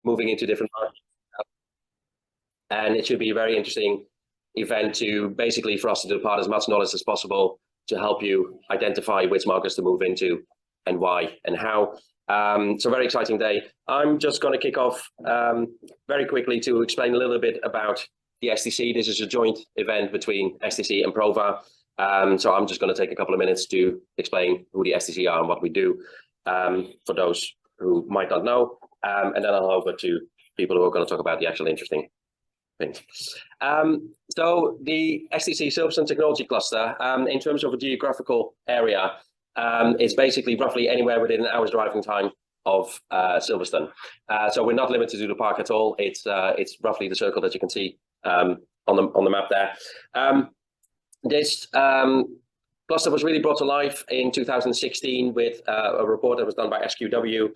moving into different markets. And it should be a very interesting event to basically for us to depart as much knowledge as possible to help you identify which markets to move into and why and how. So very exciting day. I'm just going to kick off very quickly to explain a little bit about the STC. This is a joint event between STC and Prova. So I'm just going to take a couple of minutes to explain who the STC are and what we do for those who might not know. And then I'll over to people who are going to talk about the actual interesting things. So the STC Silverstone Technology Cluster, in terms of a geographical area, it's basically roughly anywhere within an hour's driving time of Silverstone. So we're not limited to the park at all. It's roughly the circle that you can see on the map there. This cluster was really brought to life in 2016 with a report that was done by SQW.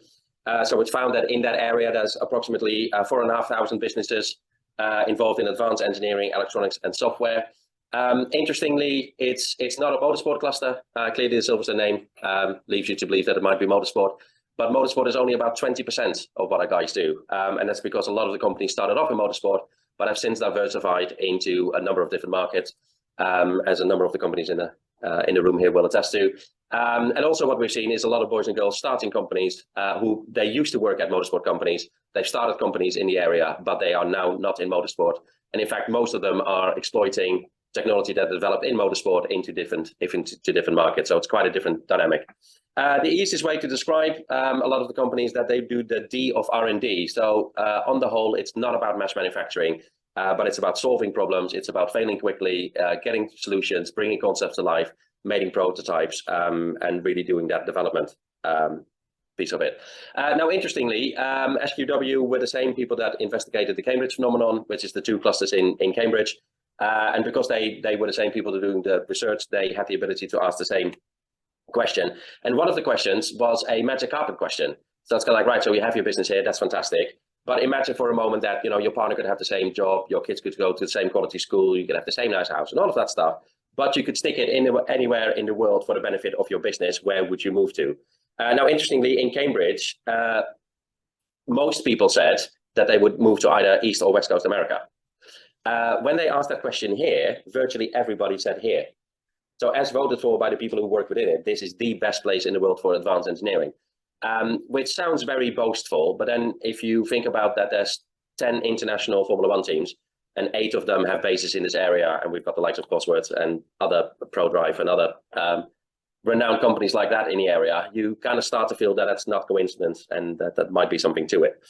So it found that in that area, there's approximately 4,500 businesses involved in advanced engineering, electronics, and software. Interestingly, it's not a motorsport cluster. Clearly, the Silverstone name leaves you to believe that it might be motorsport, but motorsport is only about 20% of what our guys do, and that's because a lot of the companies started off in motorsport, but have since diversified into a number of different markets, as a number of the companies in the room here will attest to. And also what we've seen is a lot of boys and girls starting companies who they used to work at motorsport companies. They've started companies in the area, but they are now not in motorsport. And in fact, most of them are exploiting technology that developed in motorsport into different markets. So it's quite a different dynamic. The easiest way to describe a lot of the companies that they do the D of R&D. So on the whole, it's not about mass manufacturing, but it's about solving problems. It's about failing quickly, getting solutions, bringing concepts to life, making prototypes, and really doing that development piece of it. Now, interestingly, SQW were the same people that investigated the Cambridge phenomenon, which is the two clusters in Cambridge. And because they were the same people doing the research, they had the ability to ask the same question. And one of the questions was a magic carpet question. So it's kind of like, right, so you have your business here, that's fantastic. But imagine for a moment that, you know, your partner could have the same job, your kids could go to the same quality school, you could have the same nice house and all of that stuff, but you could stick it anywhere in the world for the benefit of your business. Where would you move to? Now, interestingly, in Cambridge, most people said that they would move to either East or West Coast America. When they asked that question here, virtually everybody said here. So as voted for by the people who work within it, this is the best place in the world for advanced engineering. Which sounds very boastful, but then if you think about that, there's 10 international Formula One teams, and 8 of them have bases in this area, and we've got the likes of Cosworth and other ProDrive and other renowned companies like that in the area. You kind of start to feel that that's not coincidence, and that might be something to it.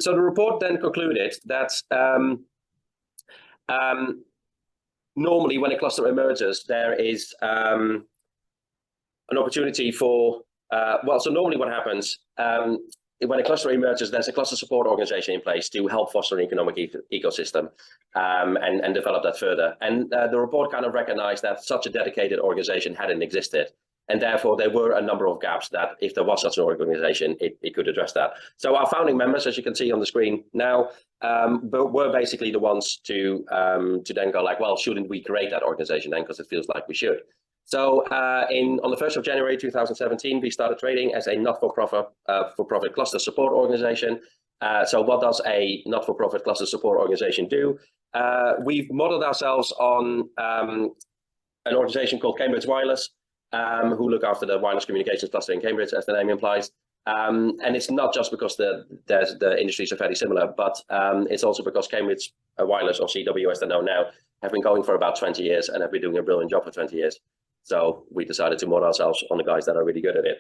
So the report then concluded that normally when a cluster emerges, there is an opportunity for so normally what happens when a cluster emerges, there's a cluster support organization in place to help foster an economic ecosystem and develop that further. And the report kind of recognized that such a dedicated organization hadn't existed. And therefore, there were a number of gaps that if there was such an organization, it could address that. So our founding members, as you can see on the screen now, were basically the ones to then go like, well, shouldn't we create that organization then? Because it feels like we should. So on the 1st of January 2017, we started trading as a not-for-profit cluster support organization. So what does a not-for-profit cluster support organization do? We've modeled ourselves on an organization called Cambridge Wireless, who look after the wireless communications cluster in Cambridge, as the name implies. And it's not just because the industries are very similar, but it's also because Cambridge Wireless, or CW as they know now, have been going for about 20 years and have been doing a brilliant job for 20 years. So we decided to model ourselves on the guys that are really good at it.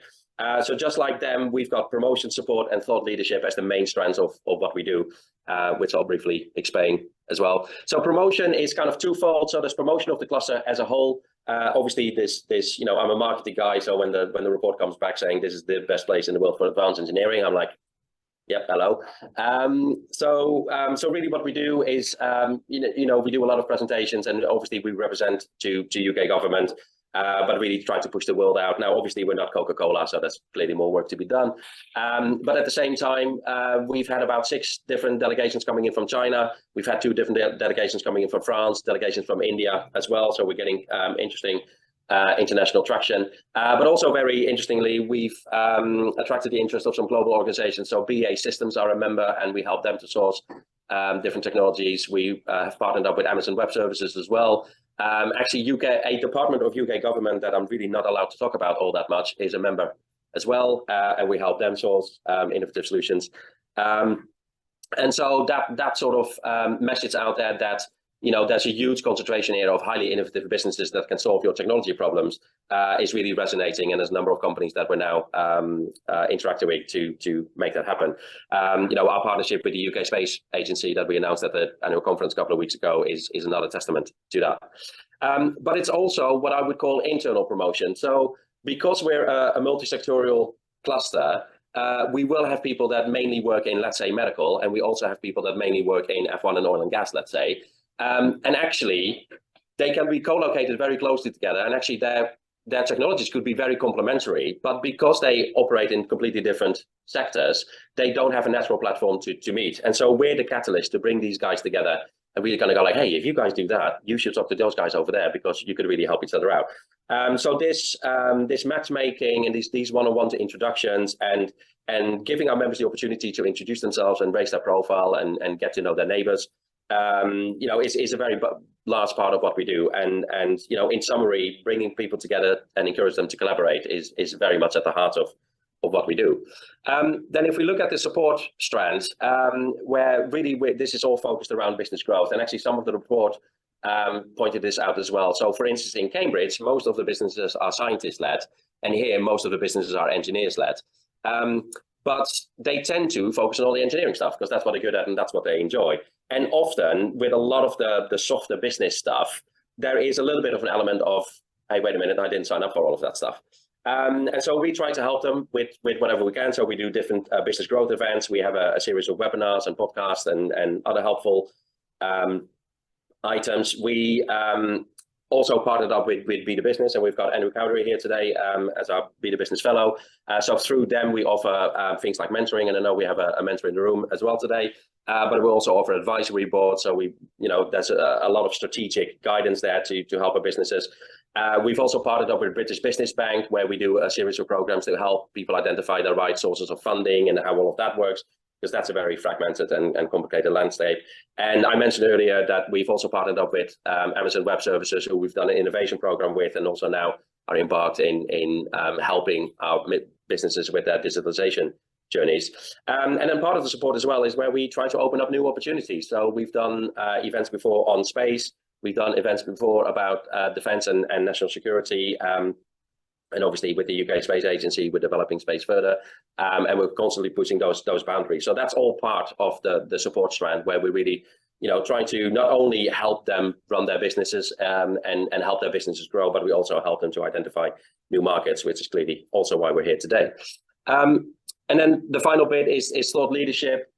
So just like them, we've got promotion support and thought leadership as the main strands of what we do, which I'll briefly explain as well. So promotion is kind of twofold. So there's promotion of the cluster as a whole. Obviously, this, you know, I'm a marketing guy. So when the report comes back saying this is the best place in the world for advanced engineering, I'm like, yep, hello. So really what we do is, you know, we do a lot of presentations, and obviously we represent to UK government. But really try to push the world out. Now, obviously, we're not Coca-Cola, so there's clearly more work to be done. But at the same time, we've had about 6 different delegations coming in from China. We've had 2 different delegations coming in from France, delegations from India as well. So we're getting interesting international traction. But also very interestingly, we've attracted the interest of some global organizations. So BA Systems are a member, and we help them to source different technologies. We have partnered up with Amazon Web Services as well. Actually, a department of UK government that I'm really not allowed to talk about all that much is a member as well, and we help them source innovative solutions. And so that sort of message out there that there's a huge concentration here of highly innovative businesses that can solve your technology problems is really resonating, and there's a number of companies that we're now interacting with to make that happen. Our partnership with the UK Space Agency that we announced at the annual conference a couple of weeks ago is another testament to that. But it's also what I would call internal promotion. So because we're a multi-sectorial cluster, we will have people that mainly work in, let's say, medical, and we also have people that mainly work in F1 and oil and gas, let's say. And actually, they can be co-located very closely together, and actually their technologies could be very complementary, but because they operate in completely different sectors, they don't have a natural platform to meet. And so we're the catalyst to bring these guys together, and we're going to go like, hey, if you guys do that, you should talk to those guys over there because you could really help each other out. So this matchmaking and these one-on-one introductions and giving our members the opportunity to introduce themselves and raise their profile and get to know their neighbors, is a very large part of what we do. And in summary, bringing people together and encourage them to collaborate is very much at the heart of what we do. Then if we look at the support strands, where really this is all focused around business growth, and actually some of the report pointed this out as well. So for instance, in Cambridge, most of the businesses are scientist-led, and here most of the businesses are engineers-led. But they tend to focus on all the engineering stuff because that's what they're good at and that's what they enjoy. And often with a lot of the softer business stuff, there is a little bit of an element of, hey, wait a minute, I didn't sign up for all of that stuff. And so we try to help them with whatever we can. So we do different business growth events. We have a series of webinars and podcasts and other helpful items. We also partnered up with Be the Business, and we've got Andrew Cowdery here today as our Be the Business fellow. So through them, we offer things like mentoring, and I know we have a mentor in the room as well today. But we also offer advisory boards. So there's a lot of strategic guidance there to help our businesses. We've also partnered up with British Business Bank, where we do a series of programs to help people identify the right sources of funding and how all of that works, because that's a very fragmented and complicated landscape. And I mentioned earlier that we've also partnered up with Amazon Web Services, who we've done an innovation program with, and also now are embarked in helping our businesses with their digitalization journeys. And then part of the support as well is where we try to open up new opportunities. So we've done events before on space. We've done events before about defense and national security. And obviously with the UK Space Agency, we're developing space further. And we're constantly pushing those boundaries. So that's all part of the support strand, where we really trying to not only help them run their businesses and help their businesses grow, but we also help them to identify new markets, which is clearly also why we're here today. And then the final bit is thought leadership,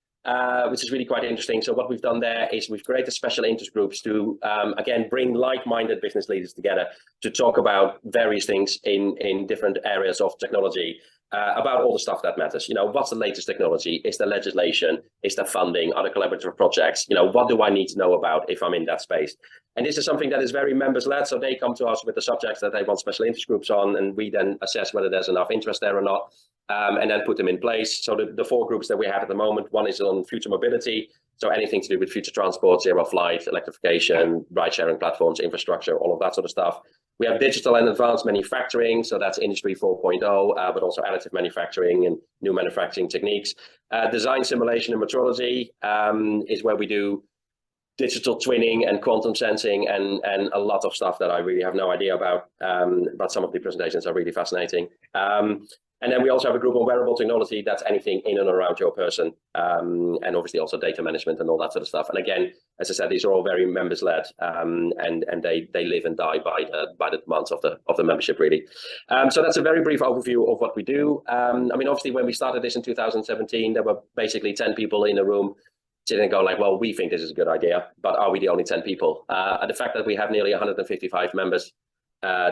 which is really quite interesting. So what we've done there is we've created special interest groups to, again, bring like-minded business leaders together to talk about various things in different areas of technology, about all the stuff that matters. What's the latest technology? Is there legislation? Is there funding? Are there collaborative projects? What do I need to know about if I'm in that space? And this is something that is very members-led. So they come to us with the subjects that they want special interest groups on, and we then assess whether there's enough interest there or not. And then put them in place. So the 4 groups that we have at the moment, one is on future mobility. So anything to do with future transport, zero flight, electrification, ride sharing platforms, infrastructure, all of that sort of stuff. We have digital and advanced manufacturing. So that's industry 4.0, but also additive manufacturing and new manufacturing techniques. Design, simulation and metrology is where we do digital twinning and quantum sensing and a lot of stuff that I really have no idea about. But some of the presentations are really fascinating. And then we also have a group on wearable technology. That's anything in and around your person, and obviously also data management and all that sort of stuff. And again, as I said, these are all very members-led, and they live and die by the demands of the membership, really. So that's a very brief overview of what we do. I mean, obviously, when we started this in 2017, there were basically 10 people in a room sitting and going like, well, we think this is a good idea, but are we the only 10 people? And the fact that we have nearly 155 members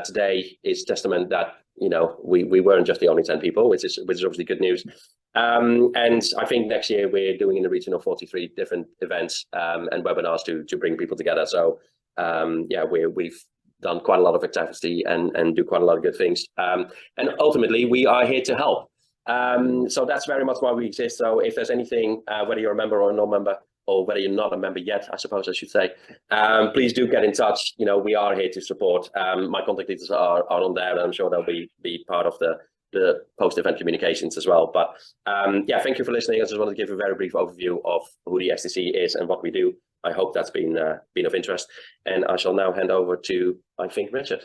today is testament that we weren't just the only 10 people, which is obviously good news. And I think next year we're doing in the region of 43 different events and webinars to bring people together. So yeah, we've done quite a lot of activity and do quite a lot of good things. And ultimately, we are here to help. So that's very much why we exist. So if there's anything, whether you're a member or a non-member, or whether you're not a member yet, I suppose I should say, please do get in touch. You know, we are here to support. My contact details are on there, and I'm sure they'll be part of the post-event communications as well. But yeah, thank you for listening. I just wanted to give a very brief overview of who the STC is and what we do. I hope that's been of interest. And I shall now hand over to, I think, Richard.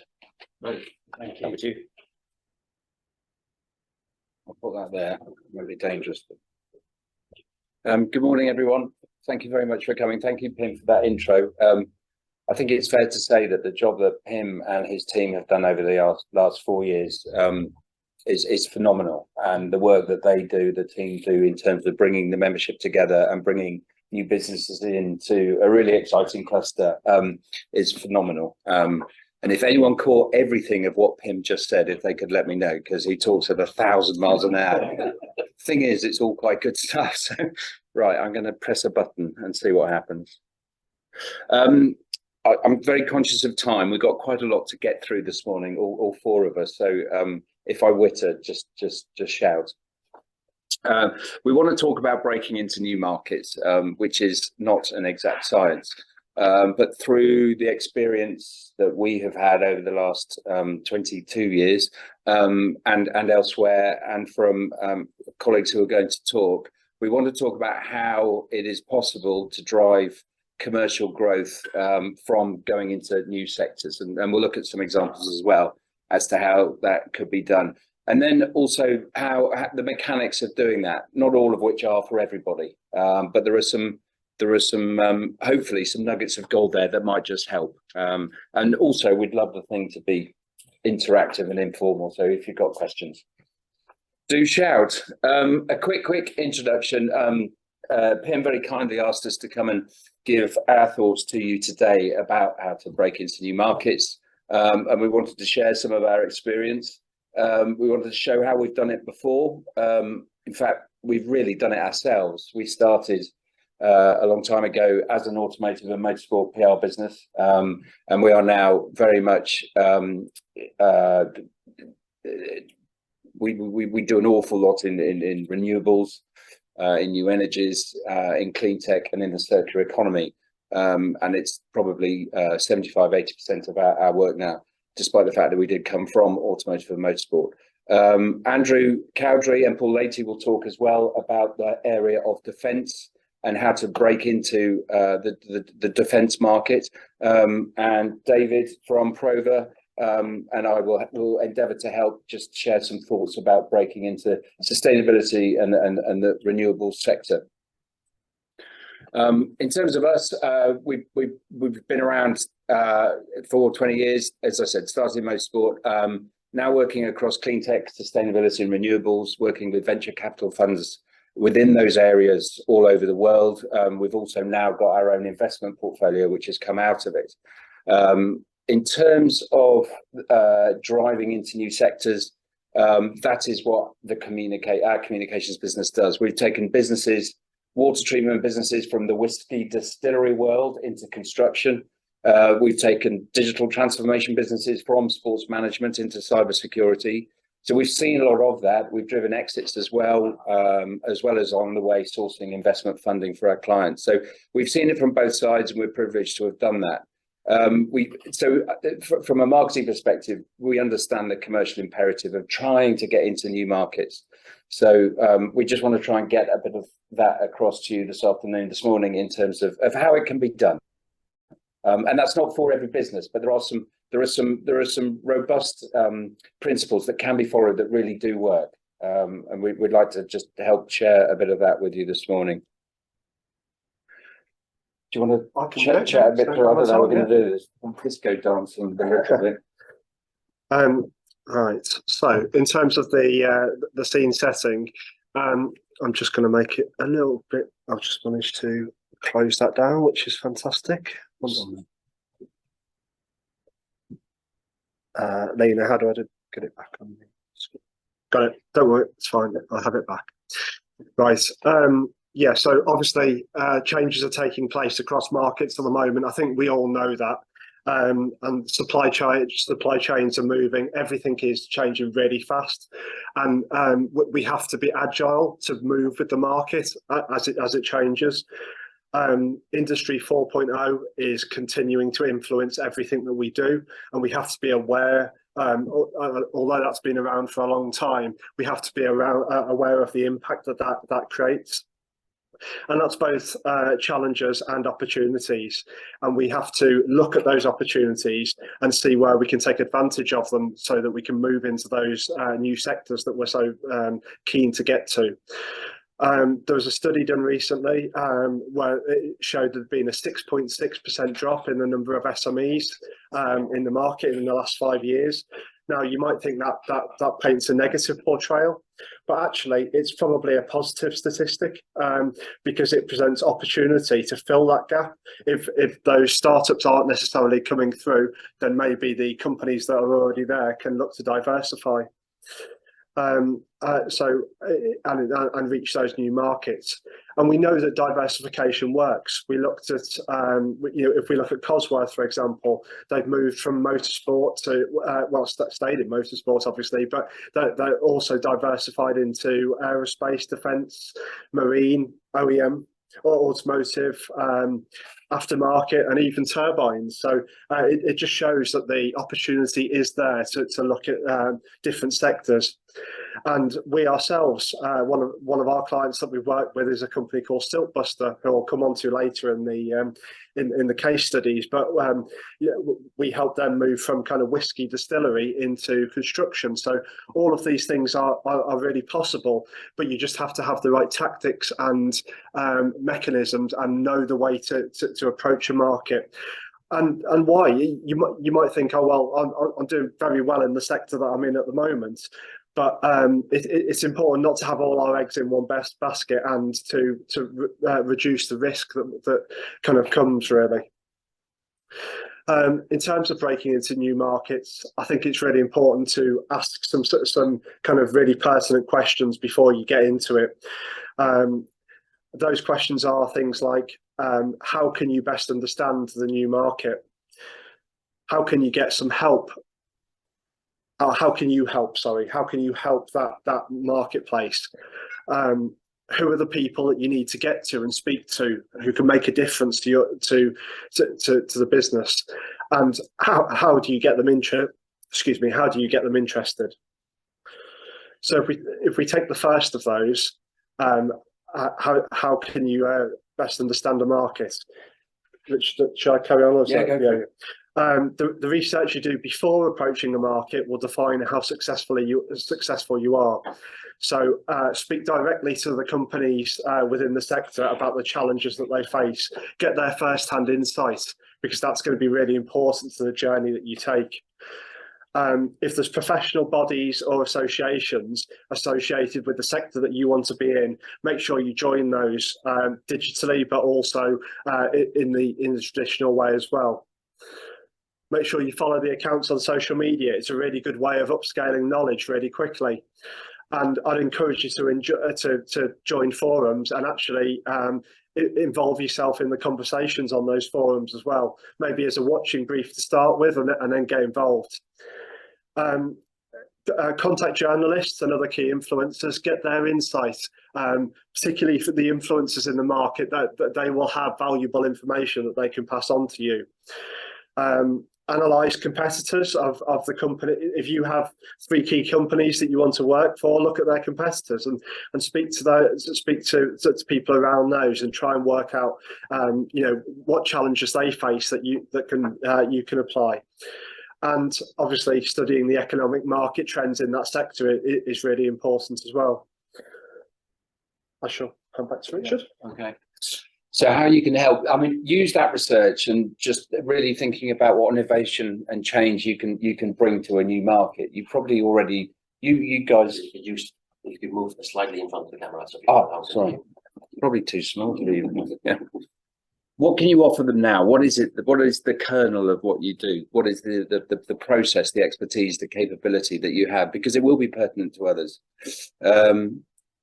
Right. Thank you. Over to you. I'll put that there. Really dangerous. Good morning, everyone. Thank you very much for coming. Thank you, Pim, for that intro. I think it's fair to say that the job that Pim and his team have done over the last 4 years is phenomenal, and the work that they do, the team do, in terms of bringing the membership together and bringing new businesses into a really exciting cluster is phenomenal. And if anyone caught everything of what Pim just said, if they could let me know, because he talks at 1,000 miles an hour. Thing is, it's all quite good stuff. So, right, I'm going to press a button and see what happens. I'm very conscious of time. We've got quite a lot to get through this morning, all four of us. So if I witter, just shout. We want to talk about breaking into new markets, which is not an exact science. But through the experience that we have had over the last 22 years and elsewhere, and from colleagues who are going to talk, we want to talk about how it is possible to drive commercial growth from going into new sectors. And we'll look at some examples as well as to how that could be done. And then also how the mechanics of doing that, not all of which are for everybody, but there are some hopefully some nuggets of gold there that might just help. And also we'd love the thing to be interactive and informal. So if you've got questions, do shout. A quick introduction. Pim very kindly asked us to come and give our thoughts to you today about how to break into new markets. And we wanted to share some of our experience. We wanted to show how we've done it before. In fact, we've really done it ourselves. We started a long time ago as an automotive and motorsport PR business, and we are now very much we do an awful lot in renewables, in new energies, in clean tech, and in the circular economy, and it's probably 75–80% of our work now, despite the fact that we did come from automotive and motorsport. Andrew Cowdery and Paul Laity will talk as well about the area of defence and how to break into the defence market. And David from Prova and I will endeavour to help just share some thoughts about breaking into sustainability and the renewable sector. In terms of us, we've been around for 20 years, as I said, started in motorsport, now working across clean tech, sustainability and renewables, working with venture capital funds within those areas all over the world. We've also now got our own investment portfolio, which has come out of it. In terms of driving into new sectors, that is what our communications business does. We've taken businesses, water treatment businesses, from the whiskey distillery world into construction. We've taken digital transformation businesses from sports management into cybersecurity. So we've seen a lot of that. We've driven exits as well as on the way sourcing investment funding for our clients. So we've seen it from both sides, and we're privileged to have done that. From a marketing perspective, we understand the commercial imperative of trying to get into new markets. So we just want to try and get a bit of that across to you this morning in terms of how it can be done. And that's not for every business, but there are some robust principles that can be followed that really do work. And we'd like to just help share a bit of that with you this morning. Do you want to chat a bit through? I don't know how we're going to do this. Disco dancing a little bit. Right. So in terms of the scene setting, I'm just going to make it a little bit. I've just managed to close that down, which is fantastic. Lena, how do I get it back on? Got it. Don't worry, it's fine. I'll have it back. Right. Yeah, so obviously changes are taking place across markets at the moment. I think we all know that. and supply chains are moving. Everything is changing really fast, and we have to be agile to move with the market as it changes. Industry 4.0 is continuing to influence everything that we do, and we have to be aware. Although that's been around for a long time, we have to be aware of the impact that creates. And that's both challenges and opportunities. And we have to look at those opportunities and see where we can take advantage of them so that we can move into those new sectors that we're so keen to get to. There was a study done recently where it showed there'd been a 6.6% drop in the number of SMEs in the market in the last 5 years. Now, you might think that paints a negative portrayal, but actually it's probably a positive statistic because it presents opportunity to fill that gap. If those startups aren't necessarily coming through, then maybe the companies that are already there can look to diversify. And reach those new markets. And we know that diversification works. We looked at, if we look at Cosworth, for example, they've moved from motorsport to, stayed in motorsport, obviously, but they're also diversified into aerospace, defence, marine, OEM, automotive, aftermarket, and even turbines. So it just shows that the opportunity is there to look at different sectors. And we ourselves, one of our clients that we work with is a company called Siltbuster, who I'll come on to later in the case studies. But we help them move from kind of whiskey distillery into construction. So all of these things are really possible, but you just have to have the right tactics and mechanisms and know the way to approach a market. And why you might think, oh well, I'm doing very well in the sector that I'm in at the moment. But it's important not to have all our eggs in one basket and to reduce the risk that kind of comes, really. In terms of breaking into new markets, I think it's really important to ask some kind of really pertinent questions before you get into it. Those questions are things like, how can you best understand the new market? How can you get some help? How can you help that marketplace? Who are the people that you need to get to and speak to who can make a difference to the business? And how do you get them how do you get them interested? So if we take the first of those, how can you best understand a market? Should I carry on? Yeah, go for it. The research you do before approaching the market will define how successful you are. So speak directly to the companies within the sector about the challenges that they face. Get their first-hand insight, because that's going to be really important to the journey that you take. If there's professional bodies or associations associated with the sector that you want to be in, make sure you join those digitally, but also in the traditional way as well. Make sure you follow the accounts on social media. It's a really good way of upscaling knowledge really quickly. And I'd encourage you to join forums and actually involve yourself in the conversations on those forums as well. Maybe as a watching brief to start with, and then get involved. Contact journalists and other key influencers, get their insights, particularly for the influencers in the market, that they will have valuable information that they can pass on to you. Analyze competitors of the company. If you have 3 key companies that you want to work for, look at their competitors and speak to people around those and try and work out what challenges they face that you can apply. And obviously studying the economic market trends in that sector is really important as well. I shall come back to Richard. Okay. So how you can help, I mean, use that research and just really thinking about what innovation and change you can bring to a new market. You probably already, you guys. You could move slightly in front of the camera. So sorry. Probably too small to be. Yeah. What can you offer them now? What is it? What is the kernel of what you do? What is the process, the expertise, the capability that you have? Because it will be pertinent to others.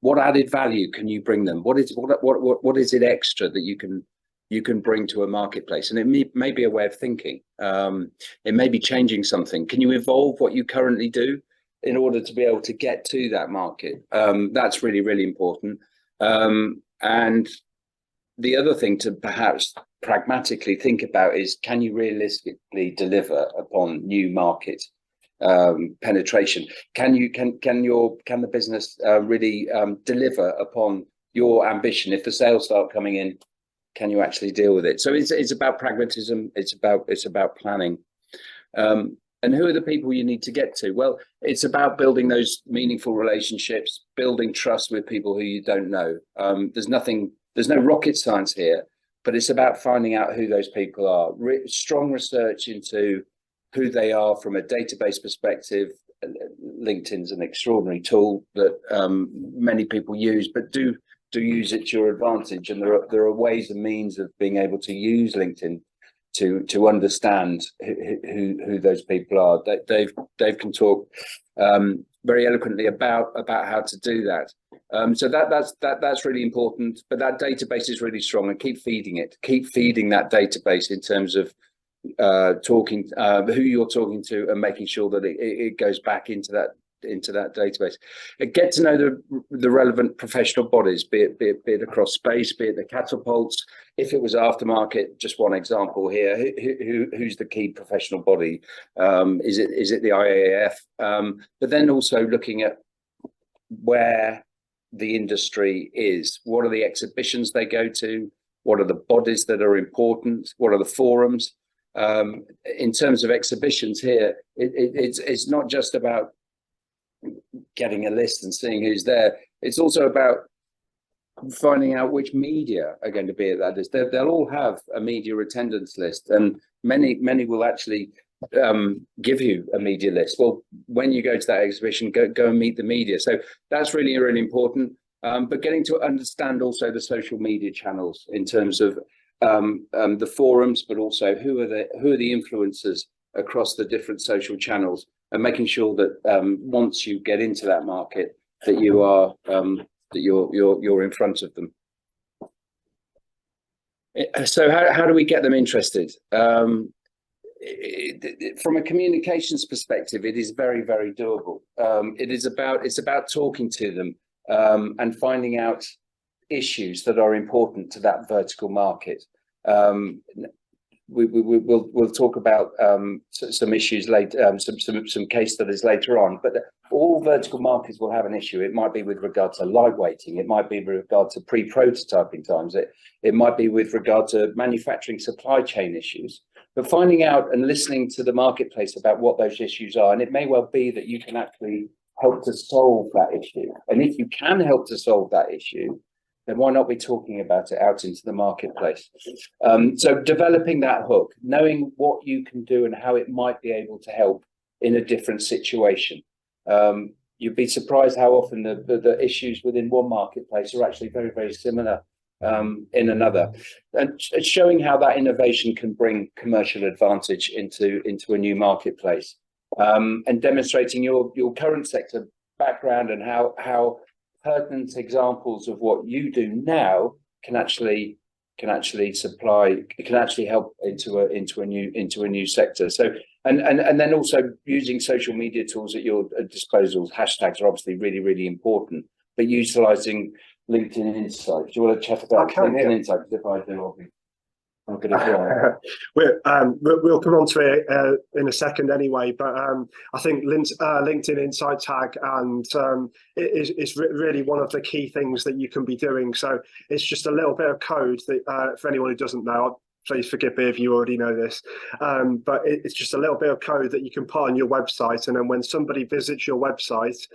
What added value can you bring them? What is it extra that you can you can bring to a marketplace. And it may be a way of thinking. It may be changing something. Can you evolve what you currently do in order to be able to get to that market? That's really, really important. And the other thing to perhaps pragmatically think about is, can you realistically deliver upon new market penetration? Can the business really deliver upon your ambition? If the sales start coming in, can you actually deal with it? So it's about pragmatism. It's about planning. And who are the people you need to get to? Well, it's about building those meaningful relationships, building trust with people who you don't know. There's no rocket science here, but it's about finding out who those people are. Strong research into who they are from a database perspective. LinkedIn's an extraordinary tool that many people use, but do use it to your advantage. And there are ways and means of being able to use LinkedIn to understand who those people are. Dave can talk very eloquently about how to do that. So that's really important. But that database is really strong, and keep feeding it. Keep feeding that database in terms of talking who you're talking to, and making sure that it goes back into that database. Get to know the relevant professional bodies, be it across space, be it the catapults. If it was aftermarket, just one example here, who's the key professional body? Is it the IAAF? But then also looking at where the industry is. What are the exhibitions they go to? What are the bodies that are important? What are the forums? In terms of exhibitions here, it's not just about getting a list and seeing who's there. It's also about finding out which media are going to be at that list. They'll all have a media attendance list, and many will actually give you a media list. Well, when you go to that exhibition, go and meet the media. So that's really, really important. But getting to understand also the social media channels in terms of the forums, but also who are the influencers across the different social channels, and making sure that once you get into that market, that you are that you're in front of them. So how do we get them interested? From a communications perspective, it is very, very doable. It's about talking to them and finding out issues that are important to that vertical market. We'll talk about some issues later, some case studies later on, but all vertical markets will have an issue. It might be with regard to lightweighting, it might be with regard to pre-prototyping times, it might be with regard to manufacturing supply chain issues. But finding out and listening to the marketplace about what those issues are, and it may well be that you can actually help to solve that issue. And if you can help to solve that issue, then why not be talking about it out into the marketplace? So developing that hook, knowing what you can do and how it might be able to help in a different situation. You'd be surprised how often the issues within one marketplace are actually very, very similar in another. And showing how that innovation can bring commercial advantage into a new marketplace. And demonstrating your current sector background and how pertinent examples of what you do now can actually help into a new sector. So and then also using social media tools at your disposal. Hashtags are obviously really, really important, but utilizing LinkedIn Insights. Do you want to chat about LinkedIn Insights? If I do, I'm going to we'll come on to it in a second anyway, but I think LinkedIn Insight tag and is really one of the key things that you can be doing. So it's just a little bit of code that for anyone who doesn't know, please forgive me if you already know this, but it's just a little bit of code that you can put on your website, and then when somebody visits your website,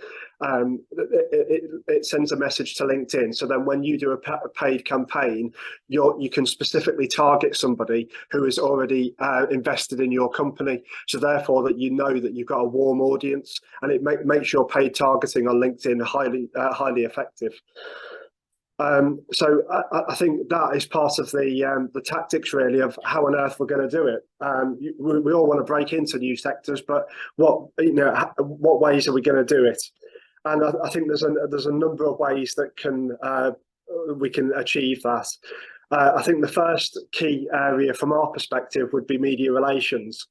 it sends a message to LinkedIn. So then when you do a paid campaign, you can specifically target somebody who is already invested in your company. So therefore that you know that you've got a warm audience, and it makes your paid targeting on LinkedIn highly effective. So I think that is part of the tactics really of how on earth we're going to do it. We all want to break into new sectors, but what ways are we going to do it? And I think there's a number of ways that we can achieve that. I think the first key area from our perspective would be media relations.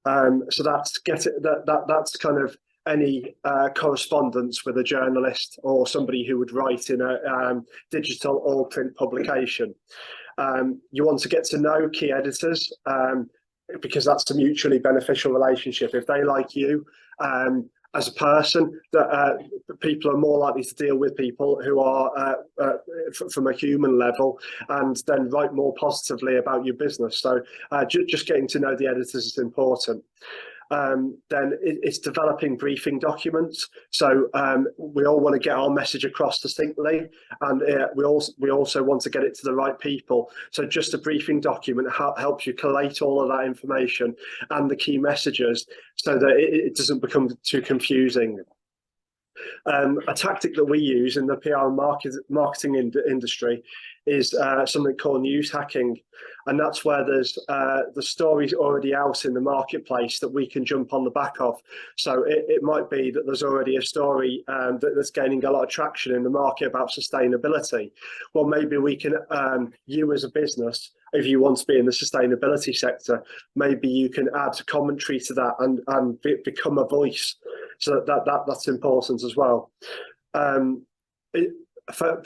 So that's that's kind of any correspondence with a journalist or somebody who would write in a digital or print publication. You want to get to know key editors because that's a mutually beneficial relationship. If they like you as a person, that people are more likely to deal with people who are from a human level, and then write more positively about your business. So just getting to know the editors is important. Then it's developing briefing documents. So we all want to get our message across distinctly, and we also want to get it to the right people. So just a briefing document helps you collate all of that information and the key messages so that it doesn't become too confusing. A tactic that we use in the PR and marketing industry is something called news hacking, and that's where there's the stories already out in the marketplace that we can jump on the back of. So it might be that there's already a story that's gaining a lot of traction in the market about sustainability. Well, maybe we can, you as a business, if you want to be in the sustainability sector, maybe you can add commentary to that and become a voice. So that's important as well. For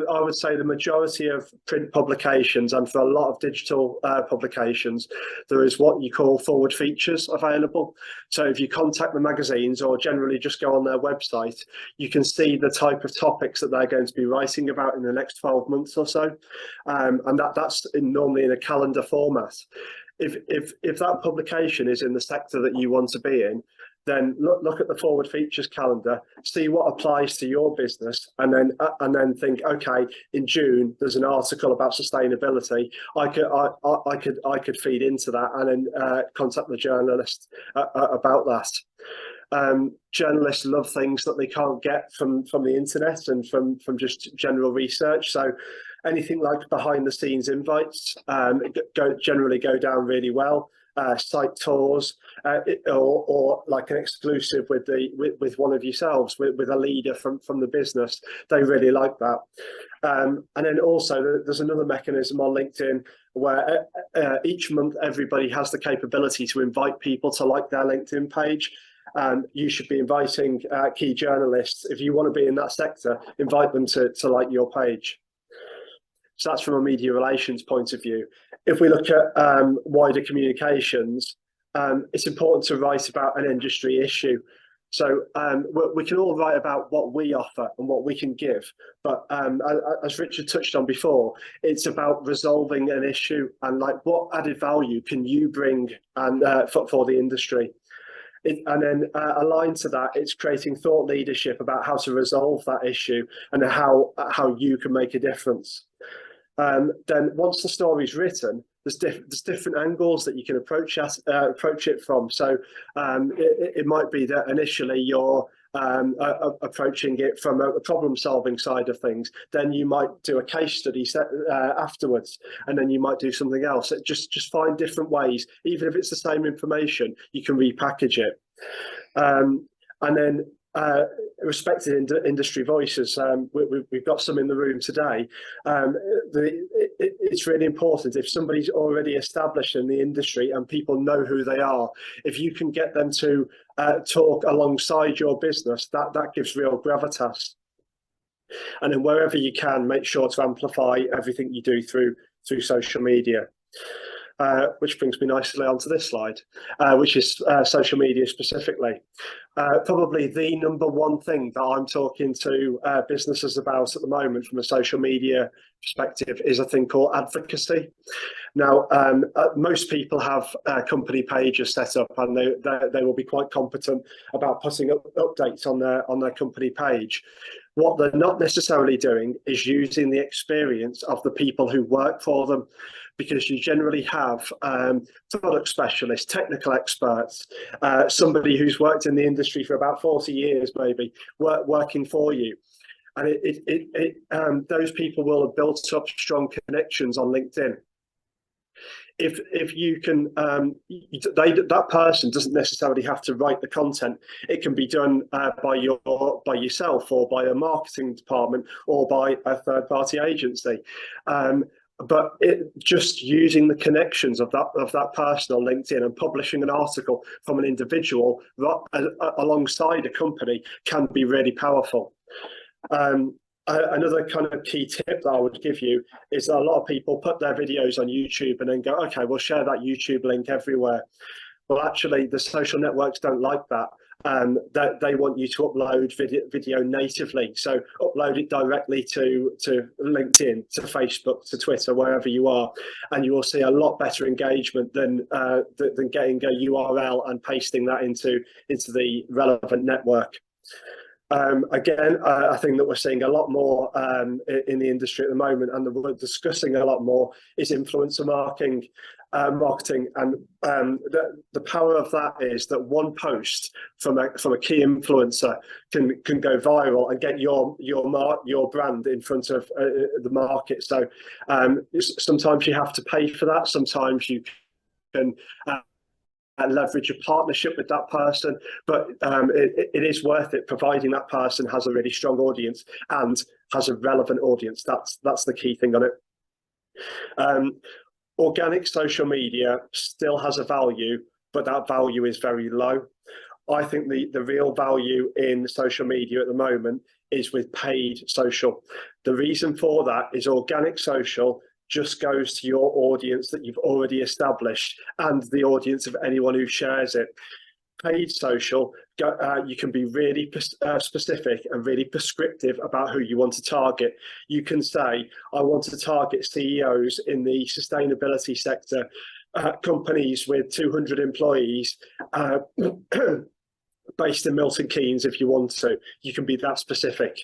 I would say the majority of print publications, and for a lot of digital publications, there is what you call forward features available. So if you contact the magazines or generally just go on their website, you can see the type of topics that they're going to be writing about in the next 12 months or so, and that's normally in a calendar format. If that publication is in the sector that you want to be in, then look at the forward features calendar, see what applies to your business, and then think, okay, in June there's an article about sustainability. I could feed into that and then contact the journalist about that. Journalists love things that they can't get from the internet and from just general research. So anything like behind the scenes invites generally go down really well. Site tours, or like an exclusive with one of yourselves, with a leader from the business. They really like that. And then also there's another mechanism on LinkedIn where each month everybody has the capability to invite people to like their LinkedIn page. And you should be inviting key journalists. If you want to be in that sector, invite them to like your page. So that's from a media relations point of view. If we look at wider communications, it's important to write about an industry issue. So we can all write about what we offer and what we can give, but as Richard touched on before, it's about resolving an issue and like what added value can you bring and for the industry. And then aligned to that, it's creating thought leadership about how to resolve that issue and how you can make a difference. Then once the story's written, there's different angles that you can approach it from. So it might be that initially you're approaching it from a problem-solving side of things. Then you might do a case study afterwards, and then you might do something else. Just find different ways, even if it's the same information, you can repackage it. And then respected industry voices. We've got some in the room today. It's really important if somebody's already established in the industry and people know who they are, if you can get them to talk alongside your business, that gives real gravitas. And then wherever you can, make sure to amplify everything you do through social media. Which brings me nicely onto this slide, which is social media specifically. Probably the number one thing that I'm talking to businesses about at the moment from a social media perspective is a thing called advocacy. Now, most people have company pages set up, and they will be quite competent about putting up updates on their company page. What they're not necessarily doing is using the experience of the people who work for them, because you generally have product specialists, technical experts, somebody who's worked in the industry for about 40 years maybe, working for you. And those people will have built up strong connections on LinkedIn. if you can, that person doesn't necessarily have to write the content. It can be done by yourself, or by a marketing department, or by a third-party agency. But just using the connections of that person on LinkedIn and publishing an article from an individual alongside a company can be really powerful. Another kind of key tip that I would give you is that a lot of people put their videos on YouTube and then go, okay, we'll share that YouTube link everywhere. Well, actually, the social networks don't like that. They want you to upload video natively. So upload it directly to LinkedIn, to Facebook, to Twitter, wherever you are, and you will see a lot better engagement than getting a URL and pasting that into the relevant network. Again, I think that we're seeing a lot more in the industry at the moment, and that we're discussing a lot more, is influencer marketing. And the power of that is that one post from a key influencer can go viral and get your brand in front of the market. So sometimes you have to pay for that. Sometimes you can leverage a partnership with that person, but it is worth it, providing that person has a really strong audience and has a relevant audience. That's the key thing on it. Organic social media still has a value, but that value is very low. I think the real value in social media at the moment is with paid social. The reason for that is organic social just goes to your audience that you've already established and the audience of anyone who shares it. Paid social, you can be really specific and really prescriptive about who you want to target. You can say, I want to target CEOs in the sustainability sector, companies with 200 employees, based in Milton Keynes. If you want to, you can be that specific.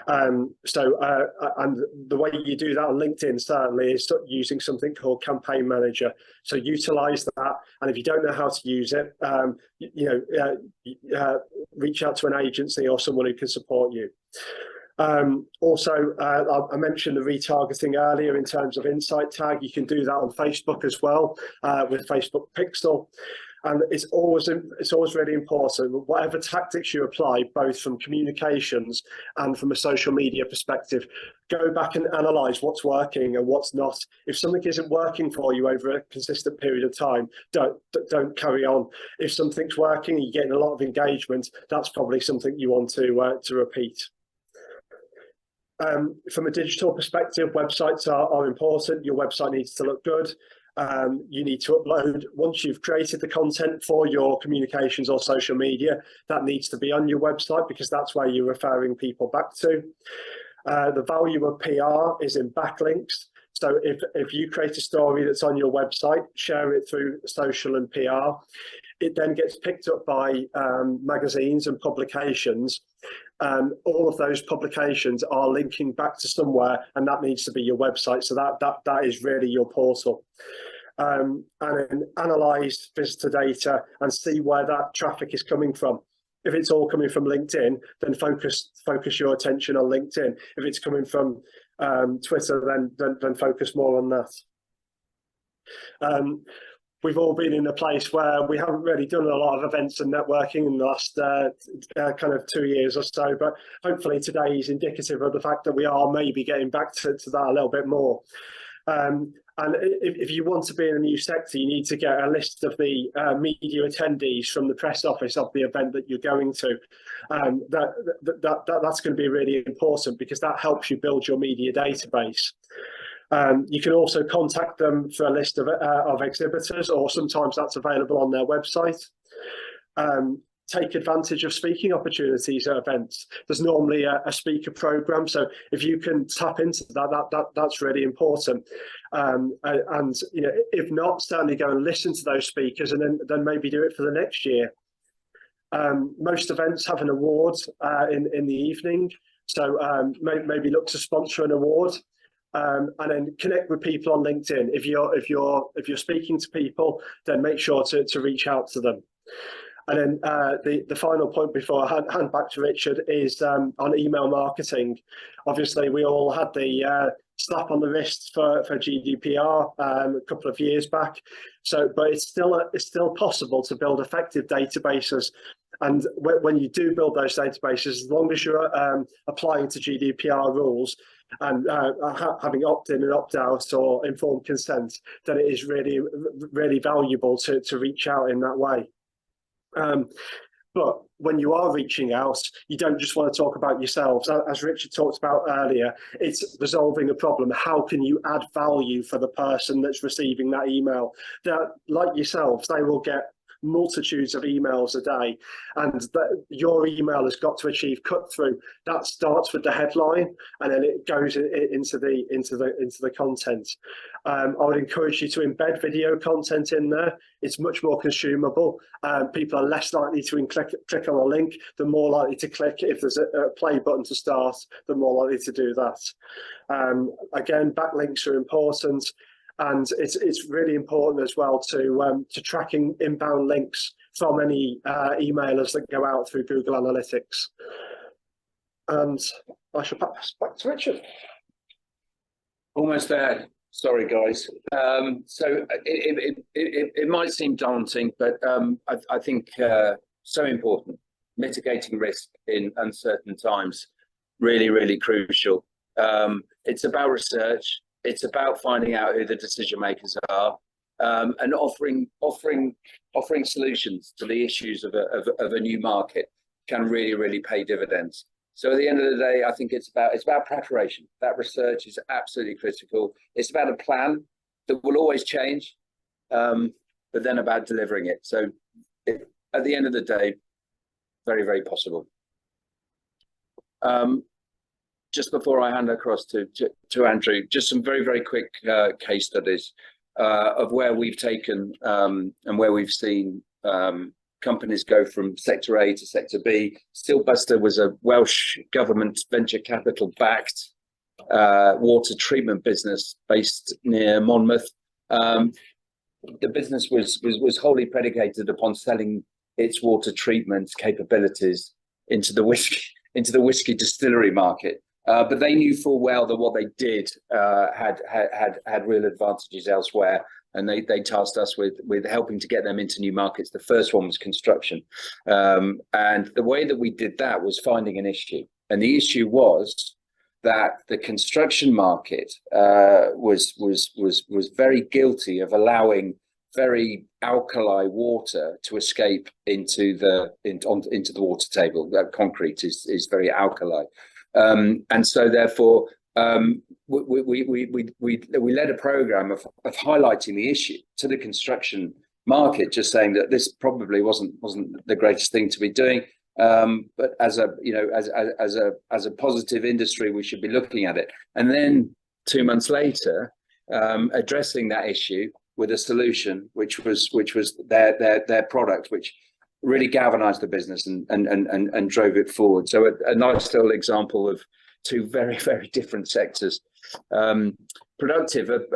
And the way you do that on LinkedIn certainly is using something called Campaign Manager. So utilize that, and if you don't know how to use it, reach out to an agency or someone who can support you. Also, I mentioned the retargeting earlier in terms of Insight Tag. You can do that on Facebook as well, with Facebook Pixel. And it's always really important, whatever tactics you apply, both from communications and from a social media perspective, go back and analyze what's working and what's not. If something isn't working for you over a consistent period of time, don't carry on. If something's working and you're getting a lot of engagement, that's probably something you want to repeat. From a digital perspective, websites are important. Your website needs to look good. You need to upload, once you've created the content for your communications or social media, that needs to be on your website, because that's where you're referring people back to. The value of PR is in backlinks. So if you create a story that's on your website, share it through social and PR, it then gets picked up by magazines and publications. All of those publications are linking back to somewhere, and that needs to be your website. So that is really your portal. And then analyze visitor data and see where that traffic is coming from. If it's all coming from LinkedIn, then focus your attention on LinkedIn. If it's coming from Twitter, then focus more on that. We've all been in a place where we haven't really done a lot of events and networking in the last kind of 2 years or so, but hopefully today is indicative of the fact that we are maybe getting back to that a little bit more. And if you want to be in a new sector, you need to get a list of the media attendees from the press office of the event that you're going to. That's going to be really important, because that helps you build your media database. You can also contact them for a list of exhibitors, or sometimes that's available on their website. Take advantage of speaking opportunities at events. There's normally a speaker program, so if you can tap into that's really important. And if not, certainly go and listen to those speakers, and then maybe do it for the next year. Most events have an award in the evening, so maybe look to sponsor an award. And then connect with people on LinkedIn. If you're speaking to people, then make sure to reach out to them. And then the final point before I hand back to Richard is on email marketing. Obviously, we all had the slap on the wrist for GDPR a couple of years back. So, but it's still possible to build effective databases. And when you do build those databases, as long as you're applying to GDPR rules and having opt-in and opt-out or informed consent, then it is really, really valuable to reach out in that way. But when you are reaching out, you don't just want to talk about yourselves. As Richard talked about earlier, it's resolving a problem. How can you add value for the person that's receiving that email? That, like yourselves, they will get multitudes of emails a day, and your email has got to achieve cut through. That starts with the headline, and then it goes into the content. I would encourage you to embed video content in there. It's much more consumable. People are less likely to click on a link. They're more likely to click if there's a play button to start. They're more likely to do that. Again, backlinks are important. And it's really important as well to tracking inbound links from any emailers that go out through Google Analytics. And I shall pass back to Richard. Almost there. Sorry, guys. So it might seem daunting, but I think so important. Mitigating risk in uncertain times, really, really crucial. It's about research. It's about finding out who the decision makers are, and offering solutions to the issues of a new market can really, really pay dividends. So at the end of the day, I think it's about preparation. That research is absolutely critical. It's about a plan that will always change, but then about delivering it. So at the end of the day, very, very possible. Just before I hand across to Andrew, just some very, very quick case studies of where we've taken and where we've seen companies go from sector A to sector B. Stillbuster was a Welsh government venture capital backed water treatment business based near Monmouth. The business was wholly predicated upon selling its water treatment capabilities into the whiskey distillery market. But they knew full well that what they did had real advantages elsewhere, and they tasked us with helping to get them into new markets. The first one was construction, and the way that we did that was finding an issue, and the issue was that the construction market was very guilty of allowing very alkali water to escape into the water table. That concrete is very alkali. And so therefore, we led a program of highlighting the issue to the construction market, just saying that this probably wasn't the greatest thing to be doing, but as a positive industry, we should be looking at it. And then 2 months later, addressing that issue with a solution, which was their product, which really galvanized the business and drove it forward. So a nice little example of two very, very different sectors. Productive, at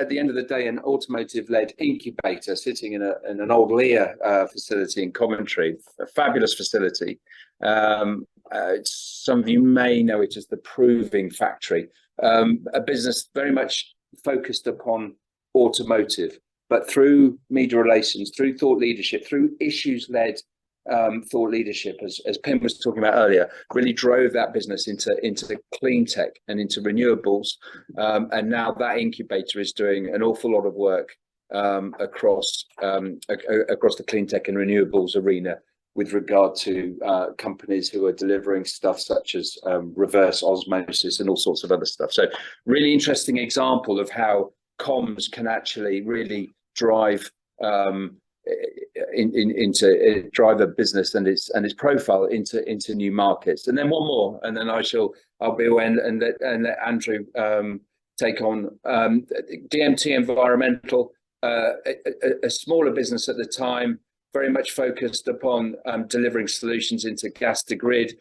the end of the day, an automotive-led incubator sitting in an old Lear facility in Coventry, a fabulous facility. Some of you may know it as the Proving Factory, a business very much focused upon automotive, but through media relations, through thought leadership, through issues-led thought leadership, as Pim was talking about earlier, really drove that business into clean tech and into renewables. And now that incubator is doing an awful lot of work across the clean tech and renewables arena with regard to companies who are delivering stuff such as reverse osmosis and all sorts of other stuff. So really interesting example of how comms can actually really drive drive a business and its profile into new markets. And then one more, and then I'll be away and let Andrew take on DMT Environmental, a smaller business at the time, very much focused upon delivering solutions into gas to grid,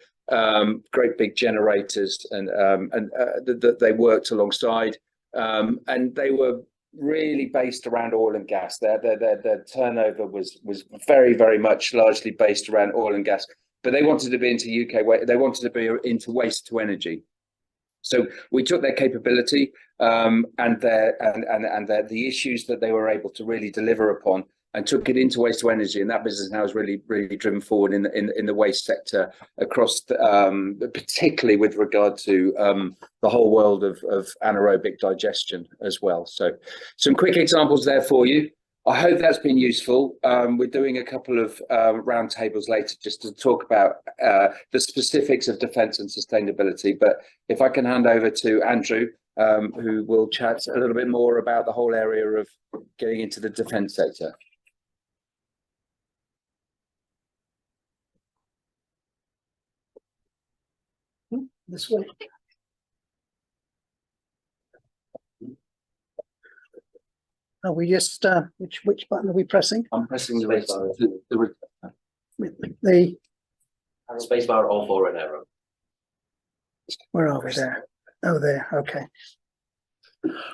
great big generators, and that they worked alongside. And they were really based around oil and gas. Their turnover was very, very much largely based around oil and gas, but they wanted to be into they wanted to be into waste to energy. So we took their capability and the issues that they were able to really deliver upon, and took it into waste to energy, and that business now is really driven forward in the waste sector across, particularly with regard to the whole world of anaerobic digestion as well. So some quick examples there for you. I hope that's been useful. We're doing a couple of roundtables later just to talk about the specifics of defence and sustainability. But if I can hand over to Andrew, who will chat a little bit more about the whole area of getting into the defence sector. This way. Are we just which button are we pressing? I'm pressing the Spacebar or forward arrow. Where are we there? Oh, there. Okay.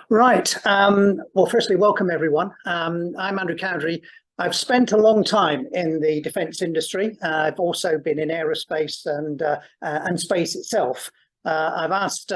Right. Well, firstly, welcome everyone. I'm Andrew Cowdery. I've spent a long time in the defence industry. I've also been in aerospace and space itself. I've asked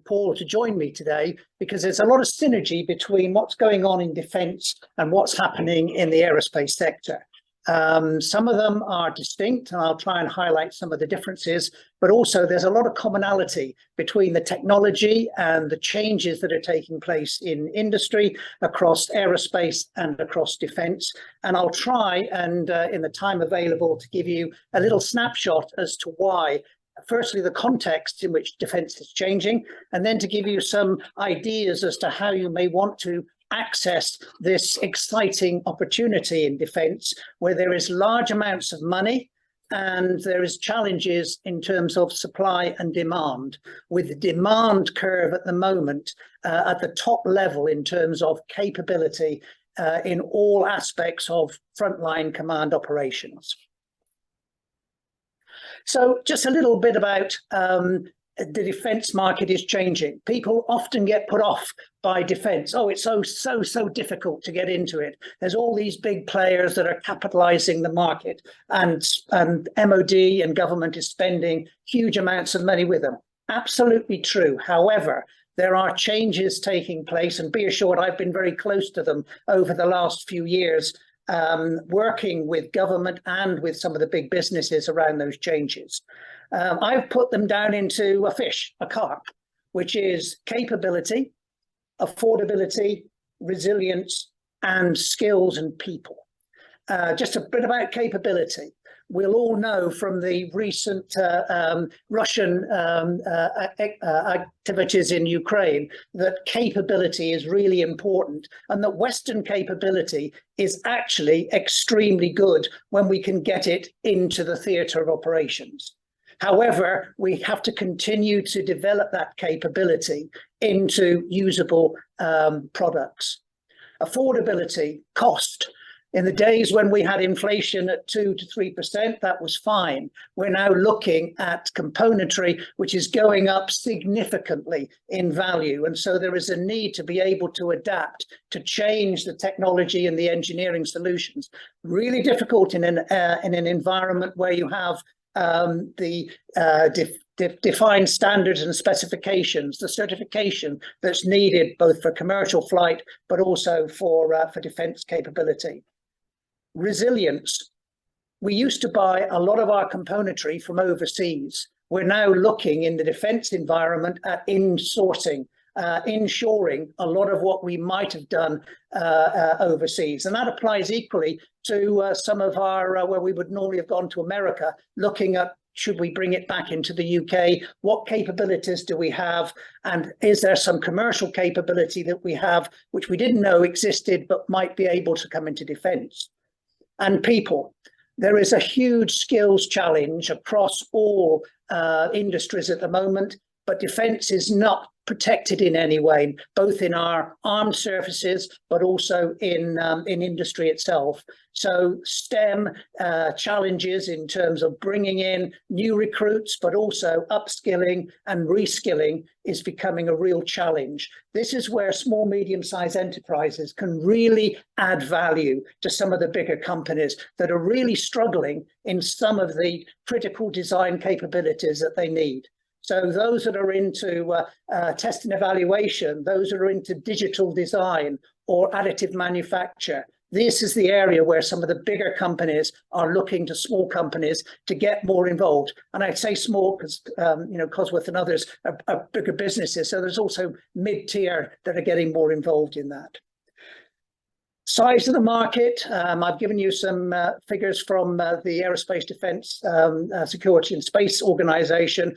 Paul to join me today because there's a lot of synergy between what's going on in defence and what's happening in the aerospace sector. Some of them are distinct, and I'll try and highlight some of the differences, but also there's a lot of commonality between the technology and the changes that are taking place in industry across aerospace and across defence. And I'll try and in the time available to give you a little snapshot as to why, firstly, the context in which defence is changing, and then to give you some ideas as to how you may want to access this exciting opportunity in defence, where there is large amounts of money and there is challenges in terms of supply and demand, with the demand curve at the moment at the top level in terms of capability in all aspects of frontline command operations. So just a little bit about the defence market is changing. People often get put off by defence. Oh, it's so difficult to get into it. There's all these big players that are capitalising the market, and MOD and government is spending huge amounts of money with them. Absolutely true. However, there are changes taking place, and be assured I've been very close to them over the last few years, working with government and with some of the big businesses around those changes. I've put them down into a fish, a carp, which is capability, affordability, resilience, and skills and people. Just a bit about capability. We'll all know from the recent Russian activities in Ukraine that capability is really important, and that Western capability is actually extremely good when we can get it into the theatre of operations. However, we have to continue to develop that capability into usable products. Affordability, cost. In the days when we had inflation at 2 to 3%, that was fine. We're now looking at componentry, which is going up significantly in value. And so there is a need to be able to adapt, to change the technology and the engineering solutions. Really difficult in an environment where you have defined standards and specifications, the certification that's needed both for commercial flight, but also for defence capability. Resilience. We used to buy a lot of our componentry from overseas. We're now looking in the defence environment at insourcing, inshoring a lot of what we might have done overseas. And that applies equally to some of our, where we would normally have gone to America, looking at should we bring it back into the UK? What capabilities do we have? And is there some commercial capability that we have, which we didn't know existed, but might be able to come into defence? And people. There is a huge skills challenge across all industries at the moment, but defence is not protected in any way, both in our armed services, but also in industry itself. So STEM challenges in terms of bringing in new recruits, but also upskilling and reskilling is becoming a real challenge. This is where small, medium-sized enterprises can really add value to some of the bigger companies that are really struggling in some of the critical design capabilities that they need. So those that are into test and evaluation, those that are into digital design or additive manufacture, this is the area where some of the bigger companies are looking to small companies to get more involved. And I say small because, Cosworth and others are bigger businesses. So there's also mid-tier that are getting more involved in that. Size of the market, I've given you some figures from the Aerospace Defence Security and Space Organisation,